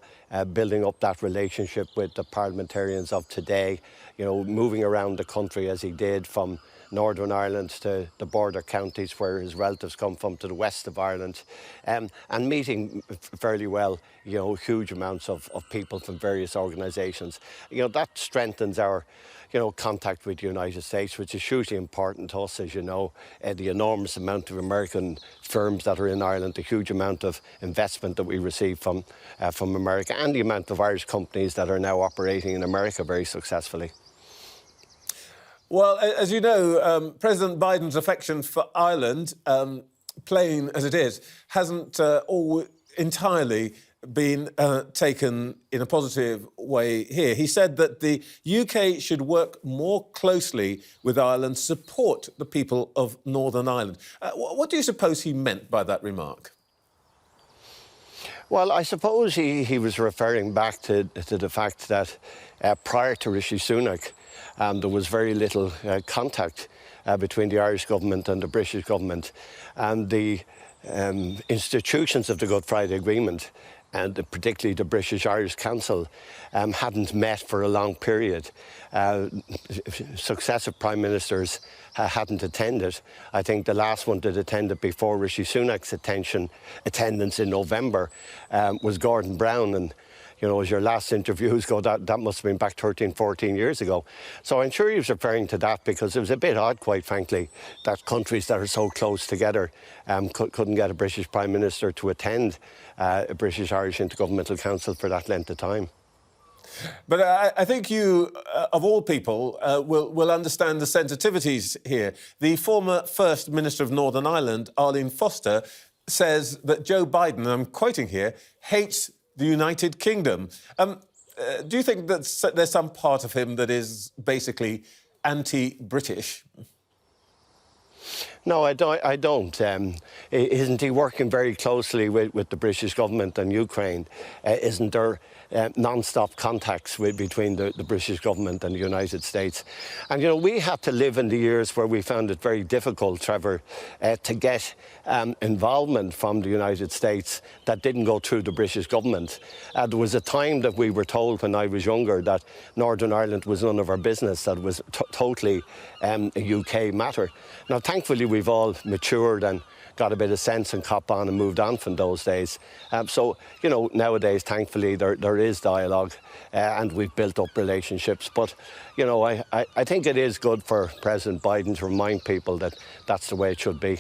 building up that relationship with the parliamentarians of today, moving around the country as he did from Northern Ireland to the border counties where his relatives come from, to the west of Ireland, and meeting fairly well, huge amounts of people from various organisations. That strengthens our, contact with the United States, which is hugely important to us, as you know, the enormous amount of American firms that are in Ireland, the huge amount of investment that we receive from America, and the amount of Irish companies that are now operating in America very successfully. Well, as you know, President Biden's affection for Ireland, plain as it is, hasn't all entirely been taken in a positive way here. He said that the UK should work more closely with Ireland, support the people of Northern Ireland. What do you suppose he meant by that remark? Well, I suppose he was referring back to the fact that prior to Rishi Sunak, there was very little contact between the Irish government and the British government, and the institutions of the Good Friday Agreement, and particularly the British-Irish Council, hadn't met for a long period. Successive Prime Ministers hadn't attended. I think the last one that attended before Rishi Sunak's attendance in November was Gordon Brown, and as your last interviews go, that must have been back 13, 14 years ago. So I'm sure he was referring to that because it was a bit odd, quite frankly, that countries that are so close together couldn't get a British Prime Minister to attend a British-Irish Intergovernmental Council for that length of time. But I think you, of all people, will understand the sensitivities here. The former First Minister of Northern Ireland, Arlene Foster, says that Joe Biden, and I'm quoting here, hates the United Kingdom. do you think that there's some part of him that is basically anti-British? No, I don't. Isn't he working very closely with the British government and Ukraine? Isn't there non-stop contacts between the British government and the United States? And, you know, we had to live in the years where we found it very difficult, Trevor, to get involvement from the United States that didn't go through the British government. There was a time that we were told when I was younger that Northern Ireland was none of our business, that it was totally a UK matter. Now, thankfully, we've all matured and got a bit of sense and cop on and moved on from those days. So, you know, nowadays, thankfully, there is dialogue and we've built up relationships. But, you know, I think it is good for President Biden to remind people that that's the way it should be.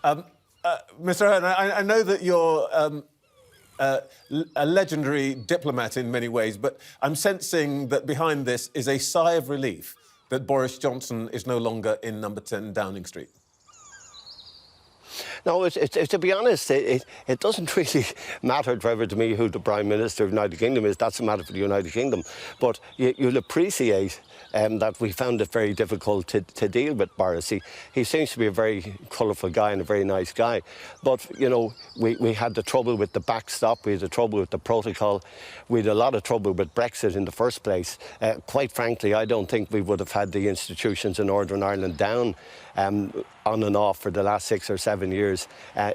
Mr. Ahern, I know that you're a legendary diplomat in many ways, but I'm sensing that behind this is a sigh of relief that Boris Johnson is no longer in number 10 Downing Street. No, to be honest, it doesn't really matter, Trevor, to me who the Prime Minister of the United Kingdom is. That's a matter for the United Kingdom. But you'll appreciate that we found it very difficult to deal with Boris. He seems to be a very colourful guy and a very nice guy. But, you know, we had the trouble with the backstop, we had the trouble with the protocol, we had a lot of trouble with Brexit in the first place. Quite frankly, I don't think we would have had the institutions in Northern Ireland down on and off for the last 6 or 7 years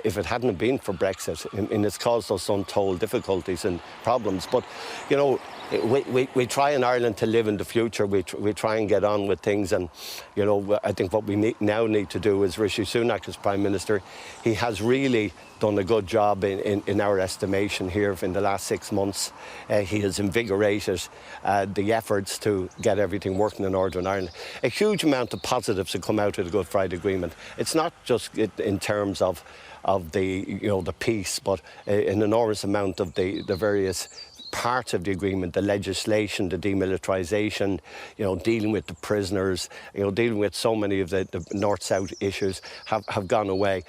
if it hadn't been for Brexit. And it's caused us untold difficulties and problems. But, you know, we try in Ireland to live in the future. We try and get on with things. And, you know, I think what we now need to do is Rishi Sunak as Prime Minister. He has really done a good job in our estimation here in the last 6 months. He has invigorated the efforts to get everything working in Northern Ireland. A huge amount of positives have come out of the Good Friday Agreement. It's not just in terms of the peace, but an enormous amount of the various parts of the agreement, the legislation, the demilitarisation, you know, dealing with the prisoners, you know, dealing with so many of the north-south issues have gone away.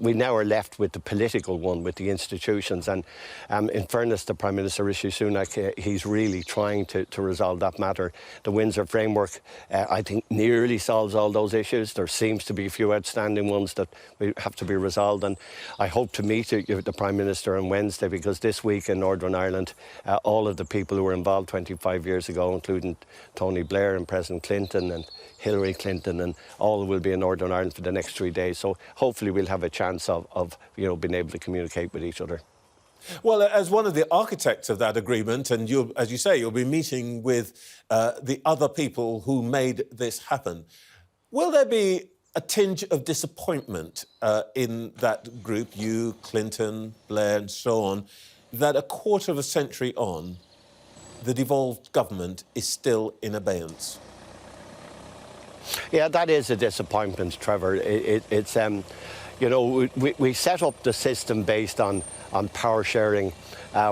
We now are left with the political one, with the institutions. And in fairness to Prime Minister Rishi Sunak, he's really trying to resolve that matter. The Windsor Framework, I think, nearly solves all those issues. There seems to be a few outstanding ones that have to be resolved. And I hope to meet the Prime Minister on Wednesday, because this week in Northern Ireland, all of the people who were involved 25 years ago, including Tony Blair and President Clinton and Hillary Clinton, and all will be in Northern Ireland for the next 3 days. So hopefully we'll have a chance of being able to communicate with each other. Well, as one of the architects of that agreement, and as you say, you'll be meeting with the other people who made this happen, will there be a tinge of disappointment in that group, you, Clinton, Blair and so on, that a quarter of a century on, the devolved government is still in abeyance? Yeah, that is a disappointment, Trevor. It's we set up the system based on power sharing,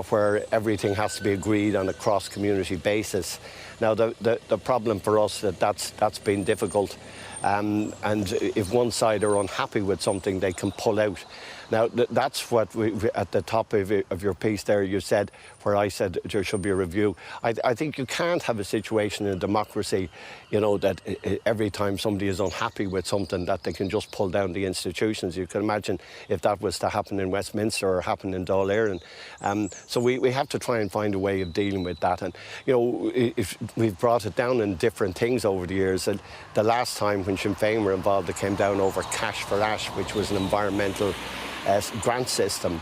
where everything has to be agreed on a cross-community basis. Now, the problem for us that's been difficult, and if one side are unhappy with something, they can pull out. Now, that's what at the top of your piece there, you said, where I said there should be a review. I think you can't have a situation in a democracy, you know, that every time somebody is unhappy with something, that they can just pull down the institutions. You can imagine if that was to happen in Westminster or happen in Dáil Éireann. So we have to try and find a way of dealing with that. And, you know, if we've brought it down in different things over the years. And the last time when Sinn Féin were involved, it came down over Cash for Ash, which was an environmental grant system.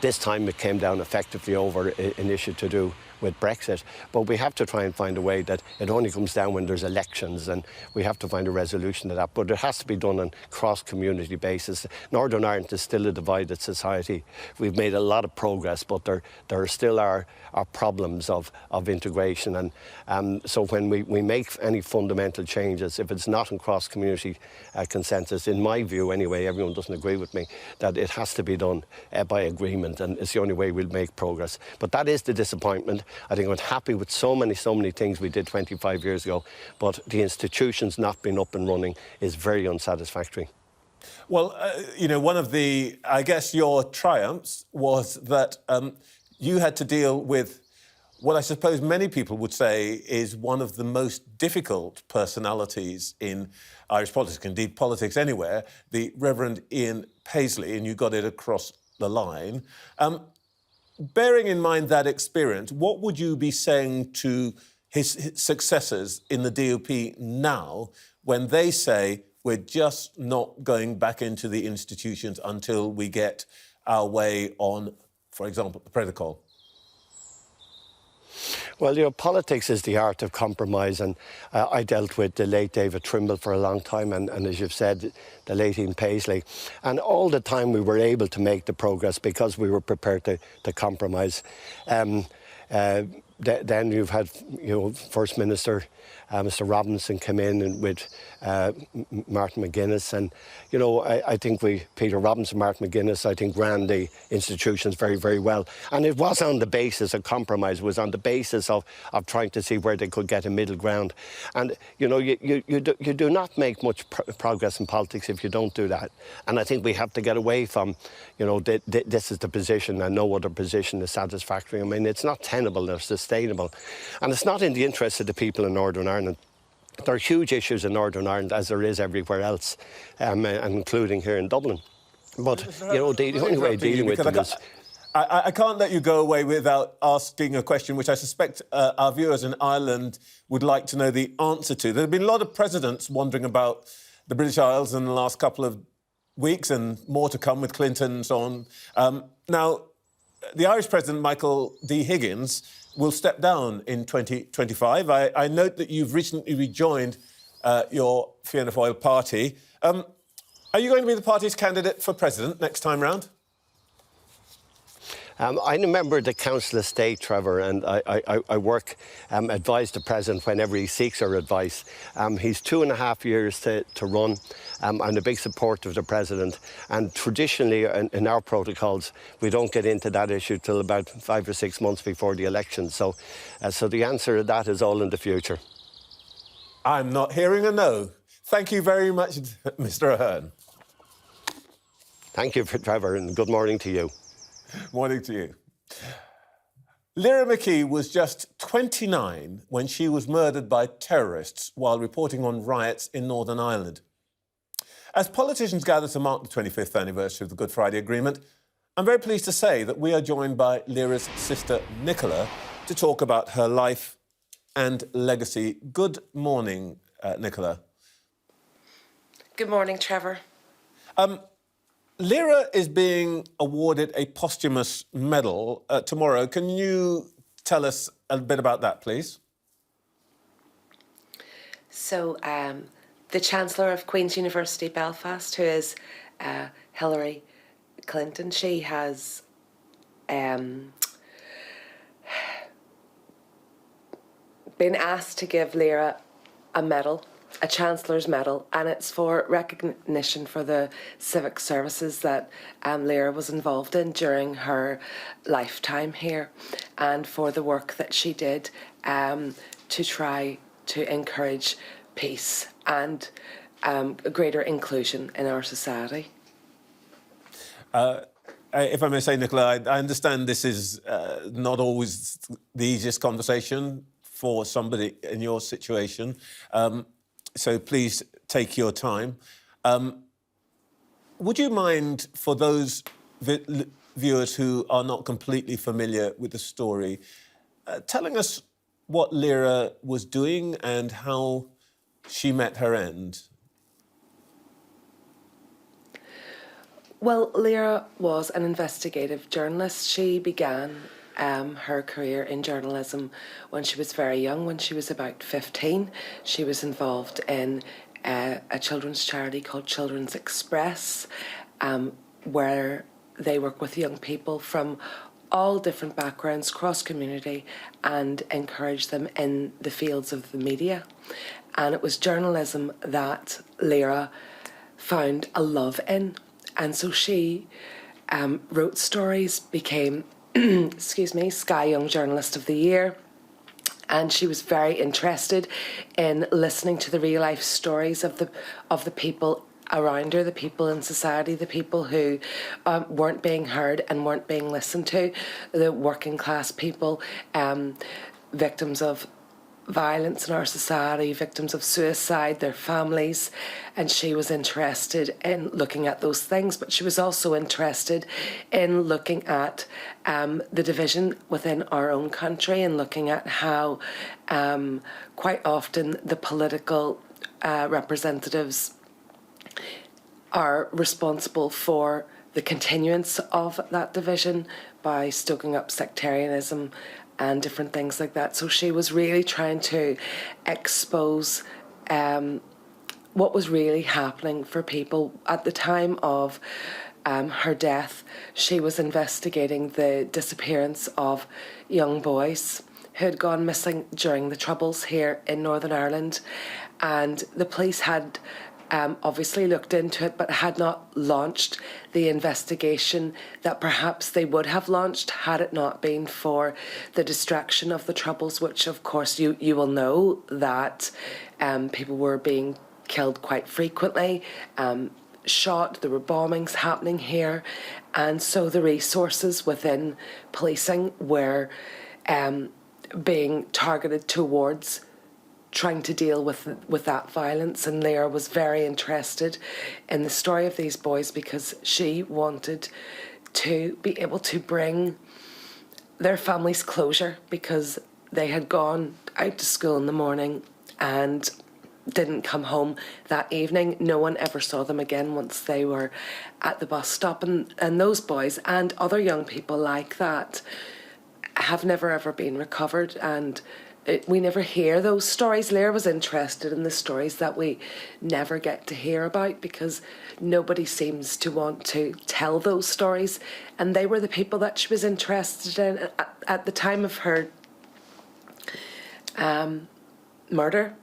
This time it came down effectively over an issue to do with Brexit. But we have to try and find a way that it only comes down when there's elections, and we have to find a resolution to that. But it has to be done on cross-community basis. Northern Ireland is still a divided society. We've made a lot of progress, but there still are problems of integration. And so when we make any fundamental changes, if it's not in cross-community consensus, in my view anyway, everyone doesn't agree with me, that it has to be done by agreement, and it's the only way we'll make progress. But that is the disappointment. I think I'm happy with so many things we did 25 years ago, but the institutions not being up and running is very unsatisfactory. Well, you know, one of your triumphs was that you had to deal with what I suppose many people would say is one of the most difficult personalities in Irish politics, indeed politics anywhere, the Reverend Ian Paisley, and you got it across the line. Bearing in mind that experience, what would you be saying to his successors in the DUP now when they say we're just not going back into the institutions until we get our way on, for example, the protocol? Well, politics is the art of compromise, and I dealt with the late David Trimble for a long time, and as you've said, the late Ian Paisley. And all the time we were able to make the progress because we were prepared to compromise. Then you've had, First Minister Mr. Robinson come in with Martin McGuinness, and I think Peter Robinson, Martin McGuinness, I think ran the institutions very, very well. And it was on the basis of compromise. It was on the basis of trying to see where they could get a middle ground. And you do not make much progress in politics if you don't do that. And I think we have to get away from, this is the position and no other position is satisfactory. I mean, it's not tenable or sustainable, and it's not in the interest of the people in Northern Ireland. There are huge issues in Northern Ireland, as there is everywhere else, and including here in Dublin. But, the only way of dealing with them is... I can't let you go away without asking a question which I suspect our viewers in Ireland would like to know the answer to. There have been a lot of presidents wandering about the British Isles in the last couple of weeks, and more to come with Clinton and so on. Now, the Irish President, Michael D. Higgins, will step down in 2025. I note that you've recently rejoined your Fianna Fáil party. Are you going to be the party's candidate for president next time round? I'm a member of the Council of State, Trevor, and I work, advise the President whenever he seeks our advice. He's 2.5 years to run. I'm a big supporter of the President, and traditionally in our protocols we don't get into that issue till about 5 or 6 months before the election. So the answer to that is all in the future. I'm not hearing a no. Thank you very much, Mr. Ahern. Thank you, Trevor, and good morning to you. Morning to you. Lyra McKee was just 29 when she was murdered by terrorists while reporting on riots in Northern Ireland. As politicians gather to mark the 25th anniversary of the Good Friday Agreement, I'm very pleased to say that we are joined by Lyra's sister, Nichola, to talk about her life and legacy. Good morning, Nichola. Good morning, Trevor. Lyra is being awarded a posthumous medal tomorrow. Can you tell us a bit about that, please? So, the Chancellor of Queen's University Belfast, who is Hillary Clinton, she has been asked to give Lyra a medal, a Chancellor's medal, and it's for recognition for the civic services that Lyra was involved in during her lifetime here, and for the work that she did to try to encourage peace and greater inclusion in our society. If I may say, Nichola, I understand this is not always the easiest conversation for somebody in your situation. So please take your time. Would you mind, for those viewers who are not completely familiar with the story, telling us what Lyra was doing and how she met her end? Well, Lyra was an investigative journalist. She began her career in journalism when she was very young, when she was about 15. She was involved in a children's charity called Children's Express, where they work with young people from all different backgrounds, cross-community, and encourage them in the fields of the media. And it was journalism that Lyra found a love in. And so she wrote stories, became Sky Young Journalist of the Year, and she was very interested in listening to the real life stories of the people around her, the people in society, the people who weren't being heard and weren't being listened to, the working class people, victims of violence in our society, victims of suicide, their families, and she was interested in looking at those things, but she was also interested in looking at the division within our own country and looking at how quite often the political representatives are responsible for the continuance of that division by stoking up sectarianism and different things like that. So she was really trying to expose what was really happening for people. At the time of her death, she was investigating the disappearance of young boys who had gone missing during the Troubles here in Northern Ireland. And the police had obviously looked into it, but had not launched the investigation that perhaps they would have launched had it not been for the distraction of the Troubles, which of course you will know that people were being killed quite frequently, shot, there were bombings happening here, and so the resources within policing were being targeted towards trying to deal with that violence. And Lyra was very interested in the story of these boys because she wanted to be able to bring their families closure, because they had gone out to school in the morning and didn't come home that evening. No one ever saw them again once they were at the bus stop, and those boys and other young people like that have never ever been recovered, and we never hear those stories. Lyra was interested in the stories that we never get to hear about because nobody seems to want to tell those stories. And they were the people that she was interested in. At the time of her murder,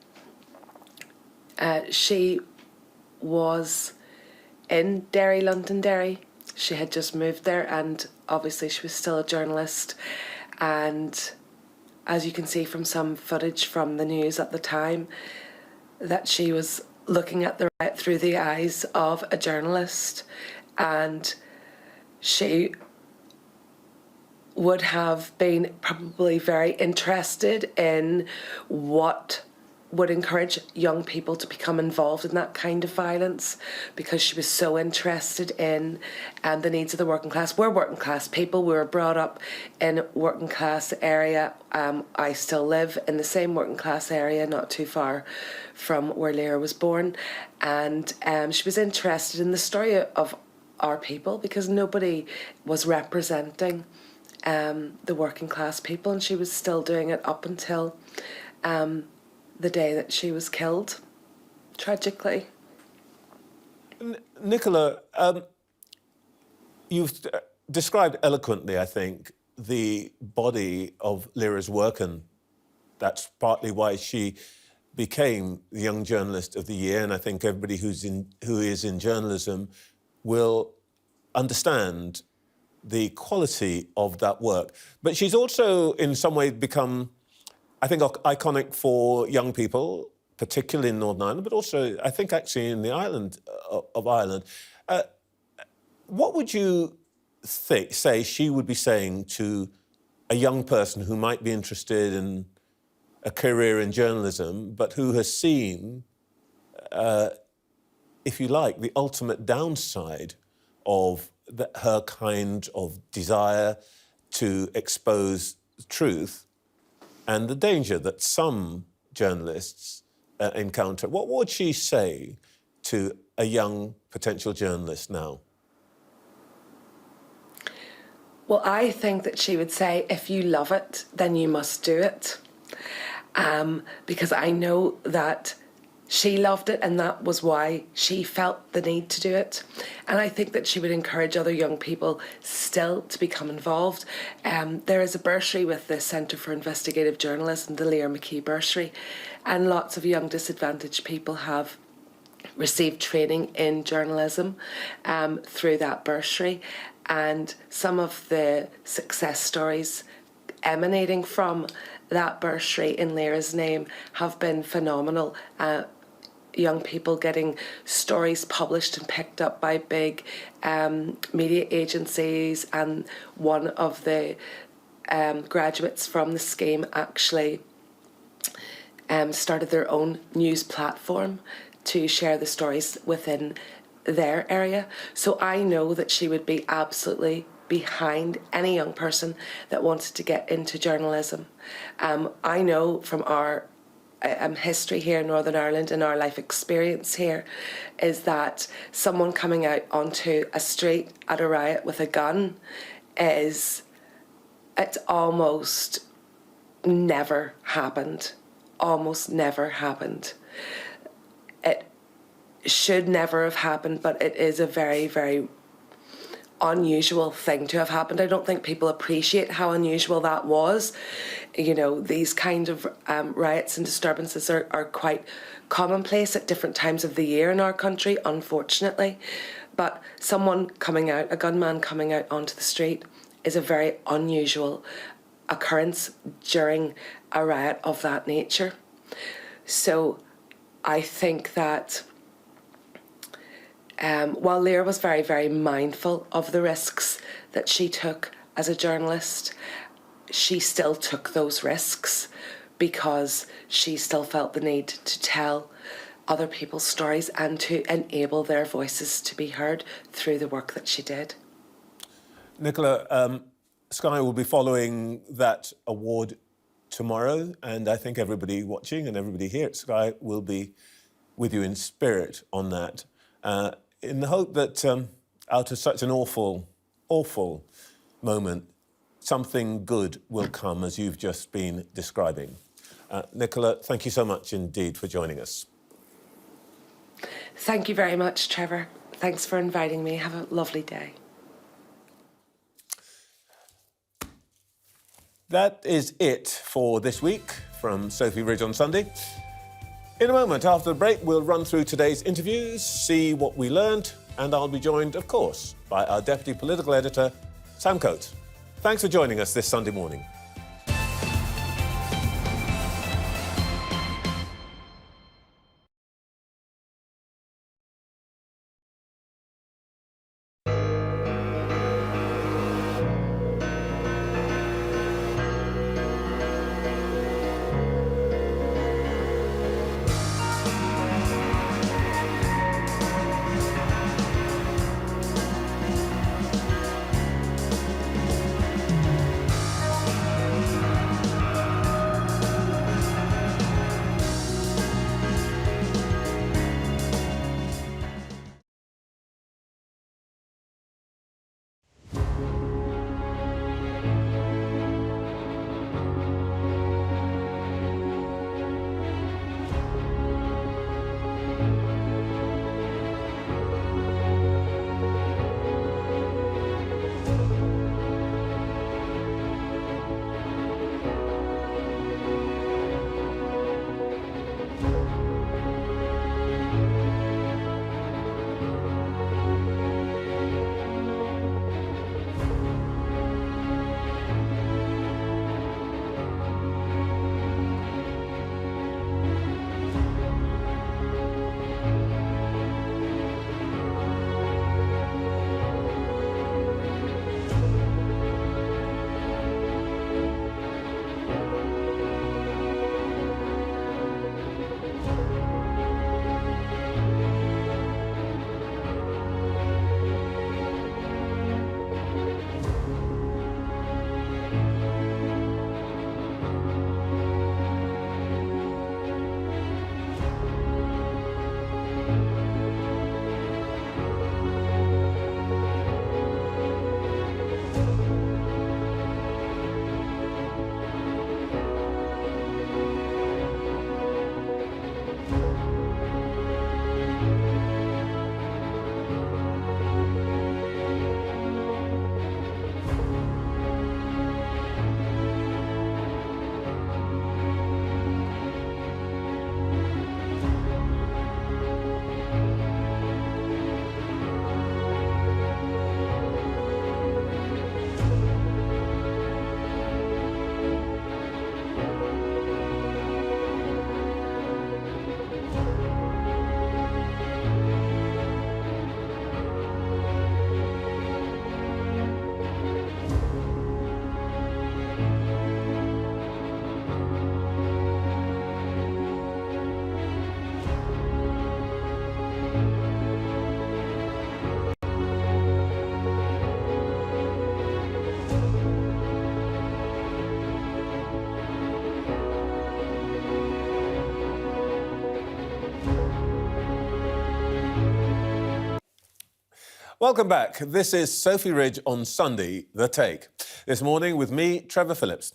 she was in Derry, Londonderry. She had just moved there, and obviously she was still a journalist. And as you can see from some footage from the news at the time, that she was looking at the riot through the eyes of a journalist, and she would have been probably very interested in what would encourage young people to become involved in that kind of violence, because she was so interested in the needs of the working class. We're working class people. We were brought up in a working class area. I still live in the same working class area, not too far from where Lyra was born. And she was interested in the story of our people because nobody was representing the working class people, and she was still doing it up until the day that she was killed, tragically. Nichola, you've described eloquently, I think, the body of Lyra's work, and that's partly why she became the Young Journalist of the Year. And I think everybody who is in journalism will understand the quality of that work. But she's also, in some ways, become, I think, iconic for young people, particularly in Northern Ireland, but also, I think, actually in the island of Ireland. What would you say she would be saying to a young person who might be interested in a career in journalism, but who has seen, if you like, the ultimate downside of her kind of desire to expose truth and the danger that some journalists encounter? What would she say to a young potential journalist now? Well, I think that she would say, if you love it, then you must do it. Because I know that she loved it, and that was why she felt the need to do it. And I think that she would encourage other young people still to become involved. There is a bursary with the Centre for Investigative Journalism, the Lyra McKee bursary, and lots of young disadvantaged people have received training in journalism through that bursary. And some of the success stories emanating from that bursary in Lyra's name have been phenomenal. young people getting stories published and picked up by big media agencies, and one of the graduates from the scheme actually started their own news platform to share the stories within their area. So I know that she would be absolutely behind any young person that wanted to get into journalism. I know from our history here in Northern Ireland and our life experience here is that someone coming out onto a street at a riot with a gun it's almost never happened. Almost never happened. It should never have happened, but it is a very, very unusual thing to have happened. I don't think people appreciate how unusual that was. You know, these kind of riots and disturbances are quite commonplace at different times of the year in our country, unfortunately. But someone coming out, a gunman coming out onto the street, is a very unusual occurrence during a riot of that nature. So I think that while Lyra was very, very mindful of the risks that she took as a journalist, she still took those risks because she still felt the need to tell other people's stories and to enable their voices to be heard through the work that she did. Nichola, Sky will be following that award tomorrow, and I think everybody watching and everybody here at Sky will be with you in spirit on that, in the hope that out of such an awful, awful moment, something good will come, as you've just been describing. Nichola, thank you so much indeed for joining us. Thank you very much, Trevor. Thanks for inviting me. Have a lovely day. That is it for this week from Sophy Ridge on Sunday. In a moment, after the break, we'll run through today's interviews, see what we learned, and I'll be joined, of course, by our Deputy Political Editor, Sam Coates. Thanks for joining us this Sunday morning. Welcome back. This is Sophy Ridge on Sunday, The Take. This morning with me, Trevor Phillips.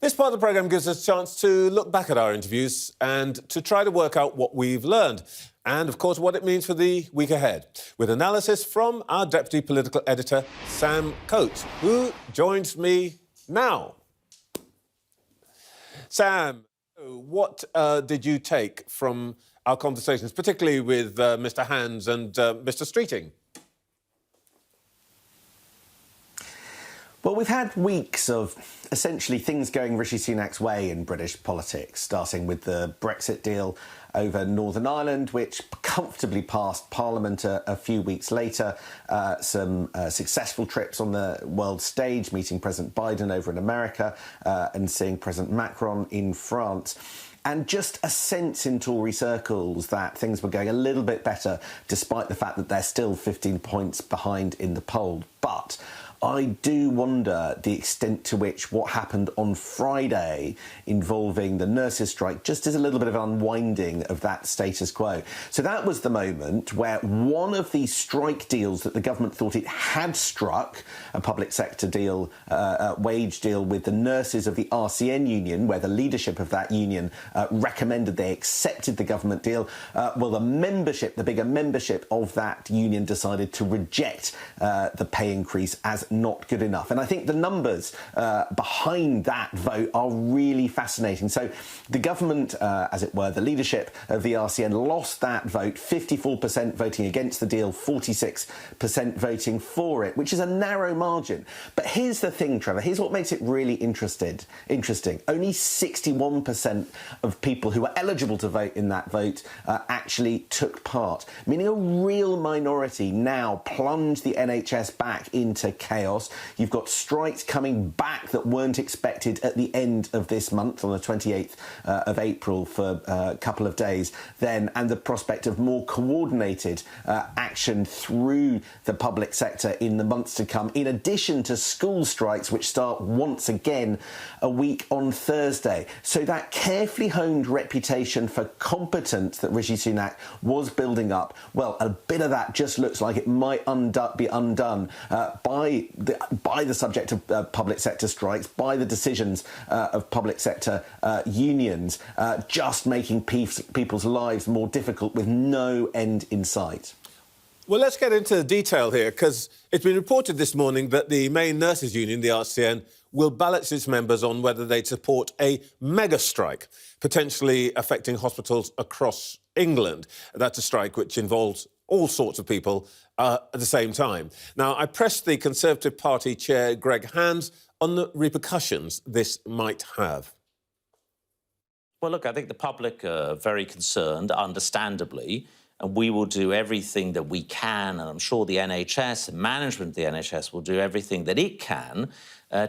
This part of the programme gives us a chance to look back at our interviews and to try to work out what we've learned and, of course, what it means for the week ahead, with analysis from our Deputy Political Editor, Sam Coates, who joins me now. Sam, what did you take from our conversations, particularly with Mr Hands and Mr Streeting? Well, we've had weeks of essentially things going Rishi Sunak's way in British politics, starting with the Brexit deal over Northern Ireland, which comfortably passed Parliament a few weeks later, some successful trips on the world stage, meeting President Biden over in America and seeing President Macron in France. And just a sense in Tory circles that things were going a little bit better, despite the fact that they're still 15 points behind in the poll. But I do wonder the extent to which what happened on Friday involving the nurses' strike just is a little bit of unwinding of that status quo. So that was the moment where one of the strike deals that the government thought it had struck, a public sector deal, wage deal with the nurses of the RCN union, where the leadership of that union recommended they accepted the government deal. Well, the bigger membership of that union decided to reject the pay increase as not good enough. And I think the numbers behind that vote are really fascinating. So the government, as it were, the leadership of the RCN lost that vote, 54% voting against the deal, 46% voting for it, which is a narrow margin. But here's the thing, Trevor, here's what makes it really interesting. Only 61% of people who were eligible to vote in that vote actually took part, meaning a real minority now plunge the NHS back into chaos. You've got strikes coming back that weren't expected at the end of this month on the 28th of April for a couple of days then, and the prospect of more coordinated action through the public sector in the months to come, in addition to school strikes, which start once again a week on Thursday. So that carefully honed reputation for competence that Rishi Sunak was building up, well, a bit of that just looks like it might be undone by the subject of public sector strikes, by the decisions of public sector unions, just making people's lives more difficult with no end in sight. Well, let's get into the detail here, because it's been reported this morning that the main nurses' union, the RCN, will balance its members on whether they support a mega strike, potentially affecting hospitals across England. That's a strike which involves all sorts of people at the same time. Now, I pressed the Conservative Party chair, Greg Hands, on the repercussions this might have. Well, look, I think the public are very concerned, understandably, and we will do everything that we can, and I'm sure the NHS and management of the NHS will do everything that it can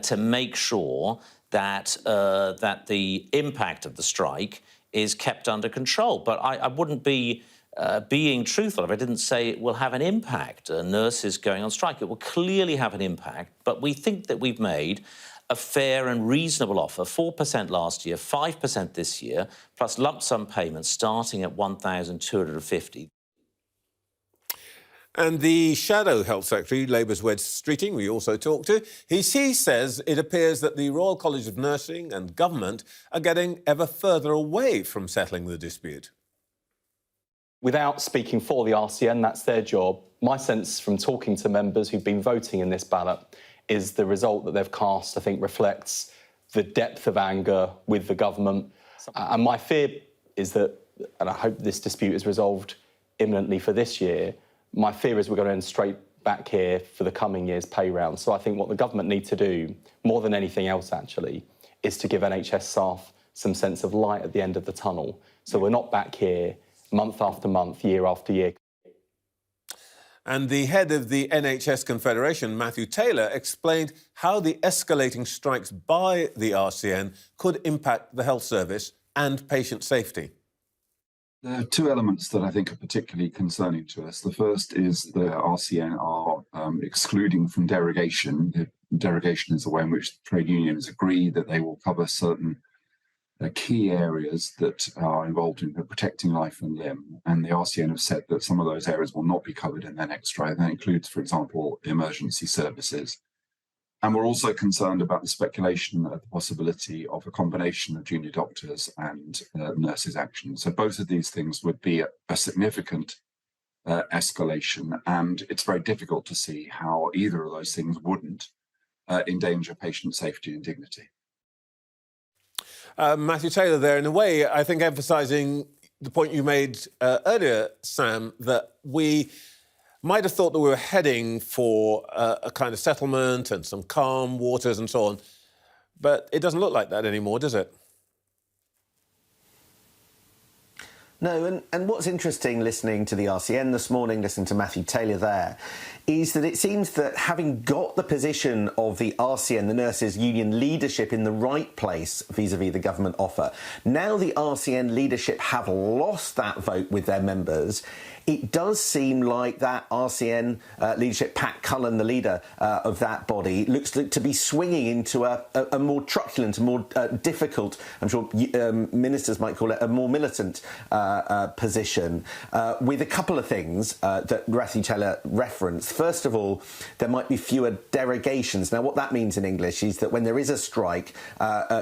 to make sure that that the impact of the strike is kept under control. But I wouldn't be being truthful if I didn't say it will have an impact. Nurses going on strike, it will clearly have an impact, but we think that we've made a fair and reasonable offer, 4% last year, 5% this year, plus lump sum payments starting at $1,250. And the Shadow Health Secretary, Labour's Wed Streeting, we also talked to, he says it appears that the Royal College of Nursing and government are getting ever further away from settling the dispute. Without speaking for the RCN, that's their job. My sense from talking to members who've been voting in this ballot is the result that they've cast, I think, reflects the depth of anger with the government. And my fear is that, and I hope this dispute is resolved imminently for this year, my fear is we're going to end straight back here for the coming year's pay round. So I think what the government need to do, more than anything else actually, is to give NHS staff some sense of light at the end of the tunnel. So we're not back here month after month, year after year. And the head of the NHS Confederation, Matthew Taylor, explained how the escalating strikes by the RCN could impact the health service and patient safety. There are two elements that I think are particularly concerning to us. The first is the RCN are excluding from derogation. The derogation is the way in which trade unions agree that they will cover certain key areas that are involved in protecting life and limb. And the RCN have said that some of those areas will not be covered in their next strike. That includes, for example, emergency services. And we're also concerned about the speculation of the possibility of a combination of junior doctors and nurses' action. So both of these things would be a significant escalation, and it's very difficult to see how either of those things wouldn't endanger patient safety and dignity. Matthew Taylor there, in a way, I think emphasising the point you made earlier, Sam, that we might have thought that we were heading for a kind of settlement and some calm waters and so on. But it doesn't look like that anymore, does it? No, and what's interesting listening to the RCN this morning, listening to Matthew Taylor there, is that it seems that having got the position of the RCN, the Nurses Union leadership, in the right place vis-à-vis the government offer, now the RCN leadership have lost that vote with their members. It does seem like that RCN leadership, Pat Cullen, the leader of that body, looks to be swinging into a more truculent, a more difficult, I'm sure ministers might call it, a more militant position, with a couple of things that Matthew Taylor referenced. First of all, there might be fewer derogations. Now, what that means in English is that when there is a strike,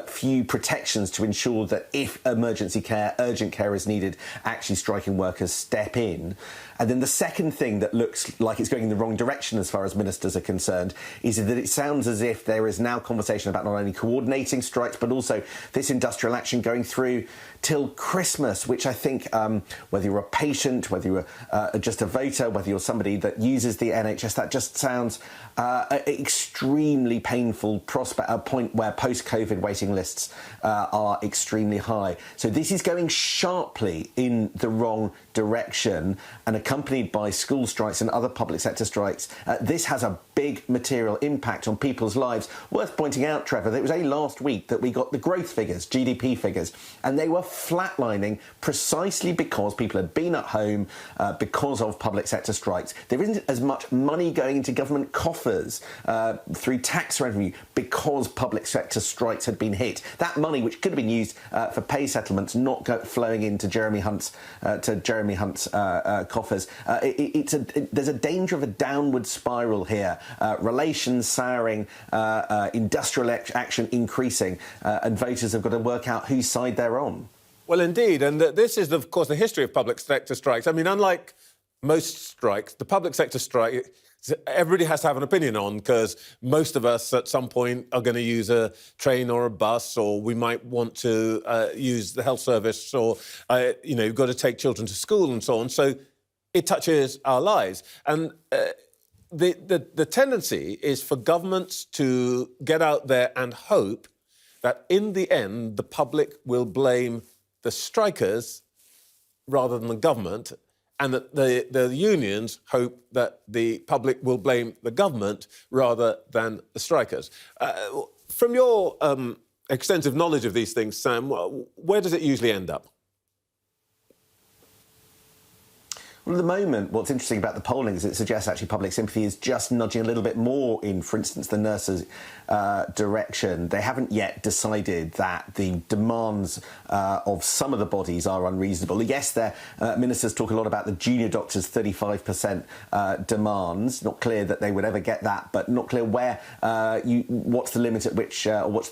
few protections to ensure that if emergency care, urgent care is needed, actually striking workers step in. And then the second thing that looks like it's going in the wrong direction as far as ministers are concerned is that it sounds as if there is now conversation about not only coordinating strikes but also this industrial action going through till Christmas, which I think, whether you're a patient, whether you're just a voter, whether you're somebody that uses the NHS, that just sounds extremely painful prospect, a point where post-COVID waiting lists are extremely high. So this is going sharply in the wrong direction, and accompanied by school strikes and other public sector strikes. This has a big material impact on people's lives. Worth pointing out, Trevor, that it was only last week that we got the growth figures, GDP figures, and they were flatlining precisely because people had been at home because of public sector strikes. There isn't as much money going into government coffers through tax revenue because public sector strikes had been hit. That money, which could have been used for pay settlements, not flowing into Jeremy Hunt's coffers. There's a danger of a downward spiral here. Relations souring, industrial action increasing, and voters have got to work out whose side they're on. Well, indeed, and this is, of course, the history of public sector strikes. I mean, unlike most strikes, the public sector strike, everybody has to have an opinion on, because most of us at some point are going to use a train or a bus, or we might want to use the health service, or, you've got to take children to school and so on. So it touches our lives. And the tendency is for governments to get out there and hope that in the end the public will blame the strikers rather than the government, and that the unions hope that the public will blame the government rather than the strikers. From your extensive knowledge of these things, Sam, where does it usually end up? Well, at the moment, what's interesting about the polling is it suggests actually public sympathy is just nudging a little bit more in, for instance, the nurses' direction. They haven't yet decided that the demands of some of the bodies are unreasonable. Yes, their ministers talk a lot about the junior doctors' 35% demands. Not clear that they would ever get that, but not clear where what's the limit at which, or what's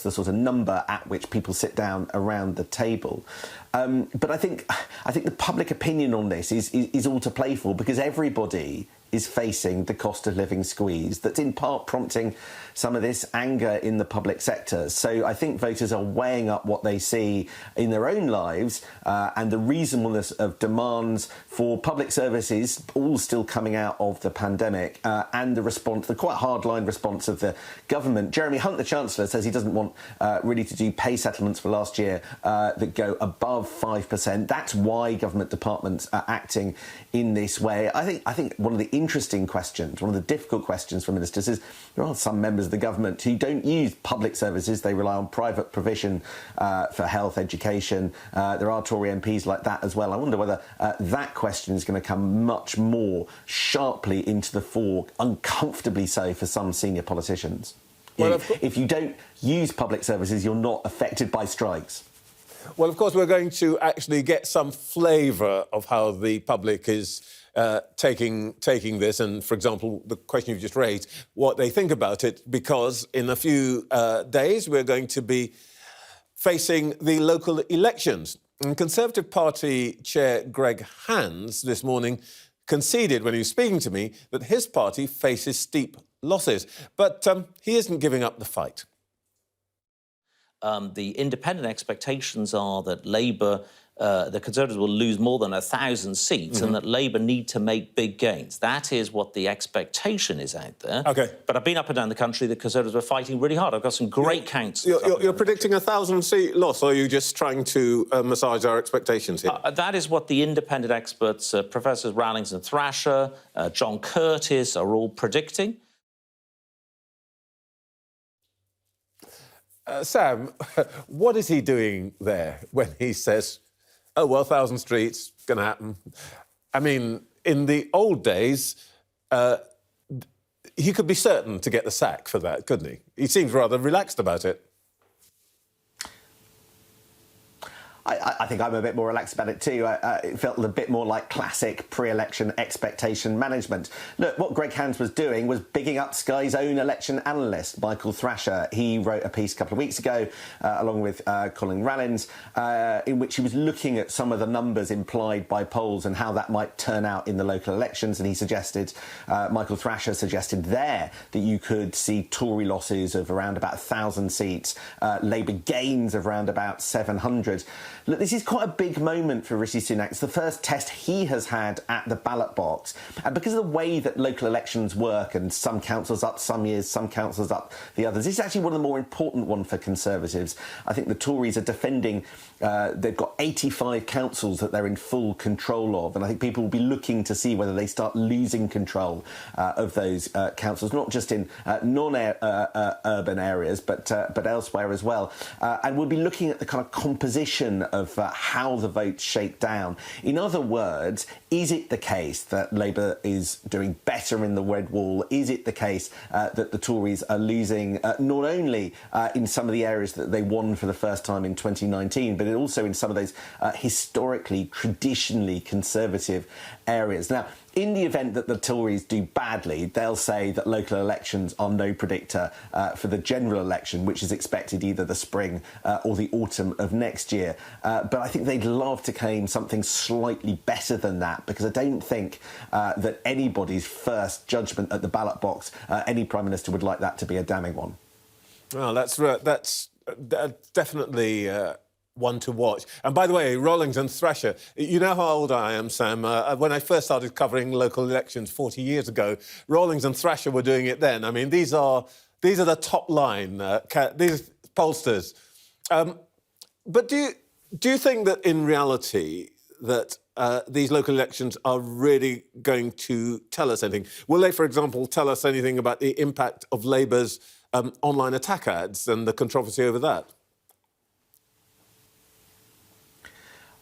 the sort of number at which people sit down around the table. But I think the public opinion on this is all to play for, because everybody is facing the cost of living squeeze that's in part prompting some of this anger in the public sector. So I think voters are weighing up what they see in their own lives and the reasonableness of demands for public services, all still coming out of the pandemic, and the response, the quite hardline response of the government. Jeremy Hunt, the Chancellor, says he doesn't want really to do pay settlements for last year that go above 5%. That's why government departments are acting in this way. I think one of the interesting questions, one of the difficult questions for ministers is there are some members of the government who don't use public services. They rely on private provision for health, education. There are Tory MPs like that as well. I wonder whether that question is going to come much more sharply into the fore, uncomfortably so for some senior politicians. if you don't use public services, you're not affected by strikes. Well, of course, we're going to actually get some flavour of how the public is taking this, and, for example, the question you've just raised, what they think about it, because in a few days we're going to be facing the local elections. And Conservative Party Chair Greg Hands this morning conceded when he was speaking to me that his party faces steep losses, but he isn't giving up the fight. The independent expectations are that Labour, the Conservatives will lose more than 1,000 seats and that Labour need to make big gains. That is what the expectation is out there. OK. But I've been up and down the country, the Conservatives were fighting really hard. I've got some great counts. You're predicting 1,000-seat loss, or are you just trying to massage our expectations here? That is what the independent experts, Professors Rallings and Thrasher, John Curtis, are all predicting. Sam, what is he doing there when he says, oh, well, 1,000 streets, going to happen? I mean, in the old days, he could be certain to get the sack for that, couldn't he? He seems rather relaxed about it. I think I'm a bit more relaxed about it too. It felt a bit more like classic pre-election expectation management. Look, what Greg Hands was doing was bigging up Sky's own election analyst, Michael Thrasher. He wrote a piece a couple of weeks ago, along with Colin Rallins, in which he was looking at some of the numbers implied by polls and how that might turn out in the local elections. And he suggested, Michael Thrasher suggested there that you could see Tory losses of around about 1,000 seats, Labour gains of around about 700. Look, this is quite a big moment for Rishi Sunak. It's the first test he has had at the ballot box. And because of the way that local elections work, and some councils up some years, some councils up the others, this is actually one of the more important ones for Conservatives. I think the Tories are defending, they've got 85 councils that they're in full control of. And I think people will be looking to see whether they start losing control of those councils, not just in non-urban areas, but elsewhere as well. And we'll be looking at the kind of composition of how the votes shake down. In other words, is it the case that Labour is doing better in the Red Wall? Is it the case that the Tories are losing not only in some of the areas that they won for the first time in 2019, but also in some of those historically, traditionally Conservative areas? Now, in the event that the Tories do badly, they'll say that local elections are no predictor for the general election, which is expected either the spring or the autumn of next year. But I think they'd love to claim something slightly better than that, because I don't think that anybody's first judgment at the ballot box, any Prime Minister would like that to be a damning one. Well, that's definitely one to watch. And by the way, Rawlings and Thrasher, you know how old I am, Sam. When I first started covering local elections 40 years ago, Rawlings and Thrasher were doing it then. I mean, these are the top line, these pollsters. But do you think that in reality that these local elections are really going to tell us anything? Will they, for example, tell us anything about the impact of Labour's online attack ads and the controversy over that?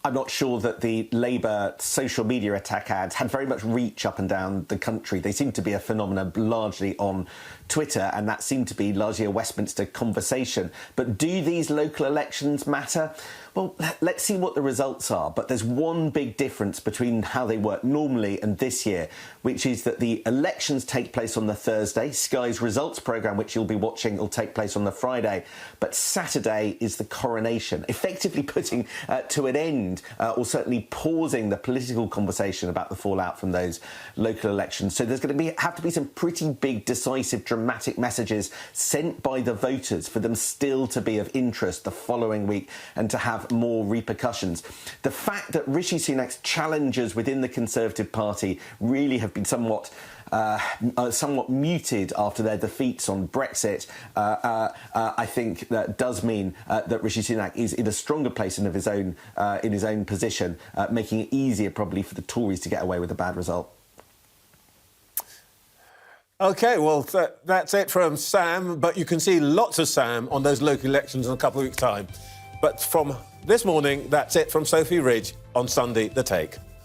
I'm not sure that the Labour social media attack ads had very much reach up and down the country. They seem to be a phenomenon largely on Twitter, and that seemed to be largely a Westminster conversation. But do these local elections matter? Well, let's see what the results are. But there's one big difference between how they work normally and this year, which is that the elections take place on the Thursday. Sky's results programme, which you'll be watching, will take place on the Friday. But Saturday is the coronation, effectively putting to an end, or certainly pausing the political conversation about the fallout from those local elections. So there's going to have to be some pretty big, decisive, dramatic messages sent by the voters for them still to be of interest the following week and to have more repercussions. The fact that Rishi Sunak's challengers within the Conservative Party really have been somewhat muted after their defeats on Brexit, I think that does mean that Rishi Sunak is in a stronger place in his own position, making it easier probably for the Tories to get away with a bad result. OK, well, that's it from Sam, but you can see lots of Sam on those local elections in a couple of weeks' time. But from this morning, that's it from Sophy Ridge on Sunday, The Take.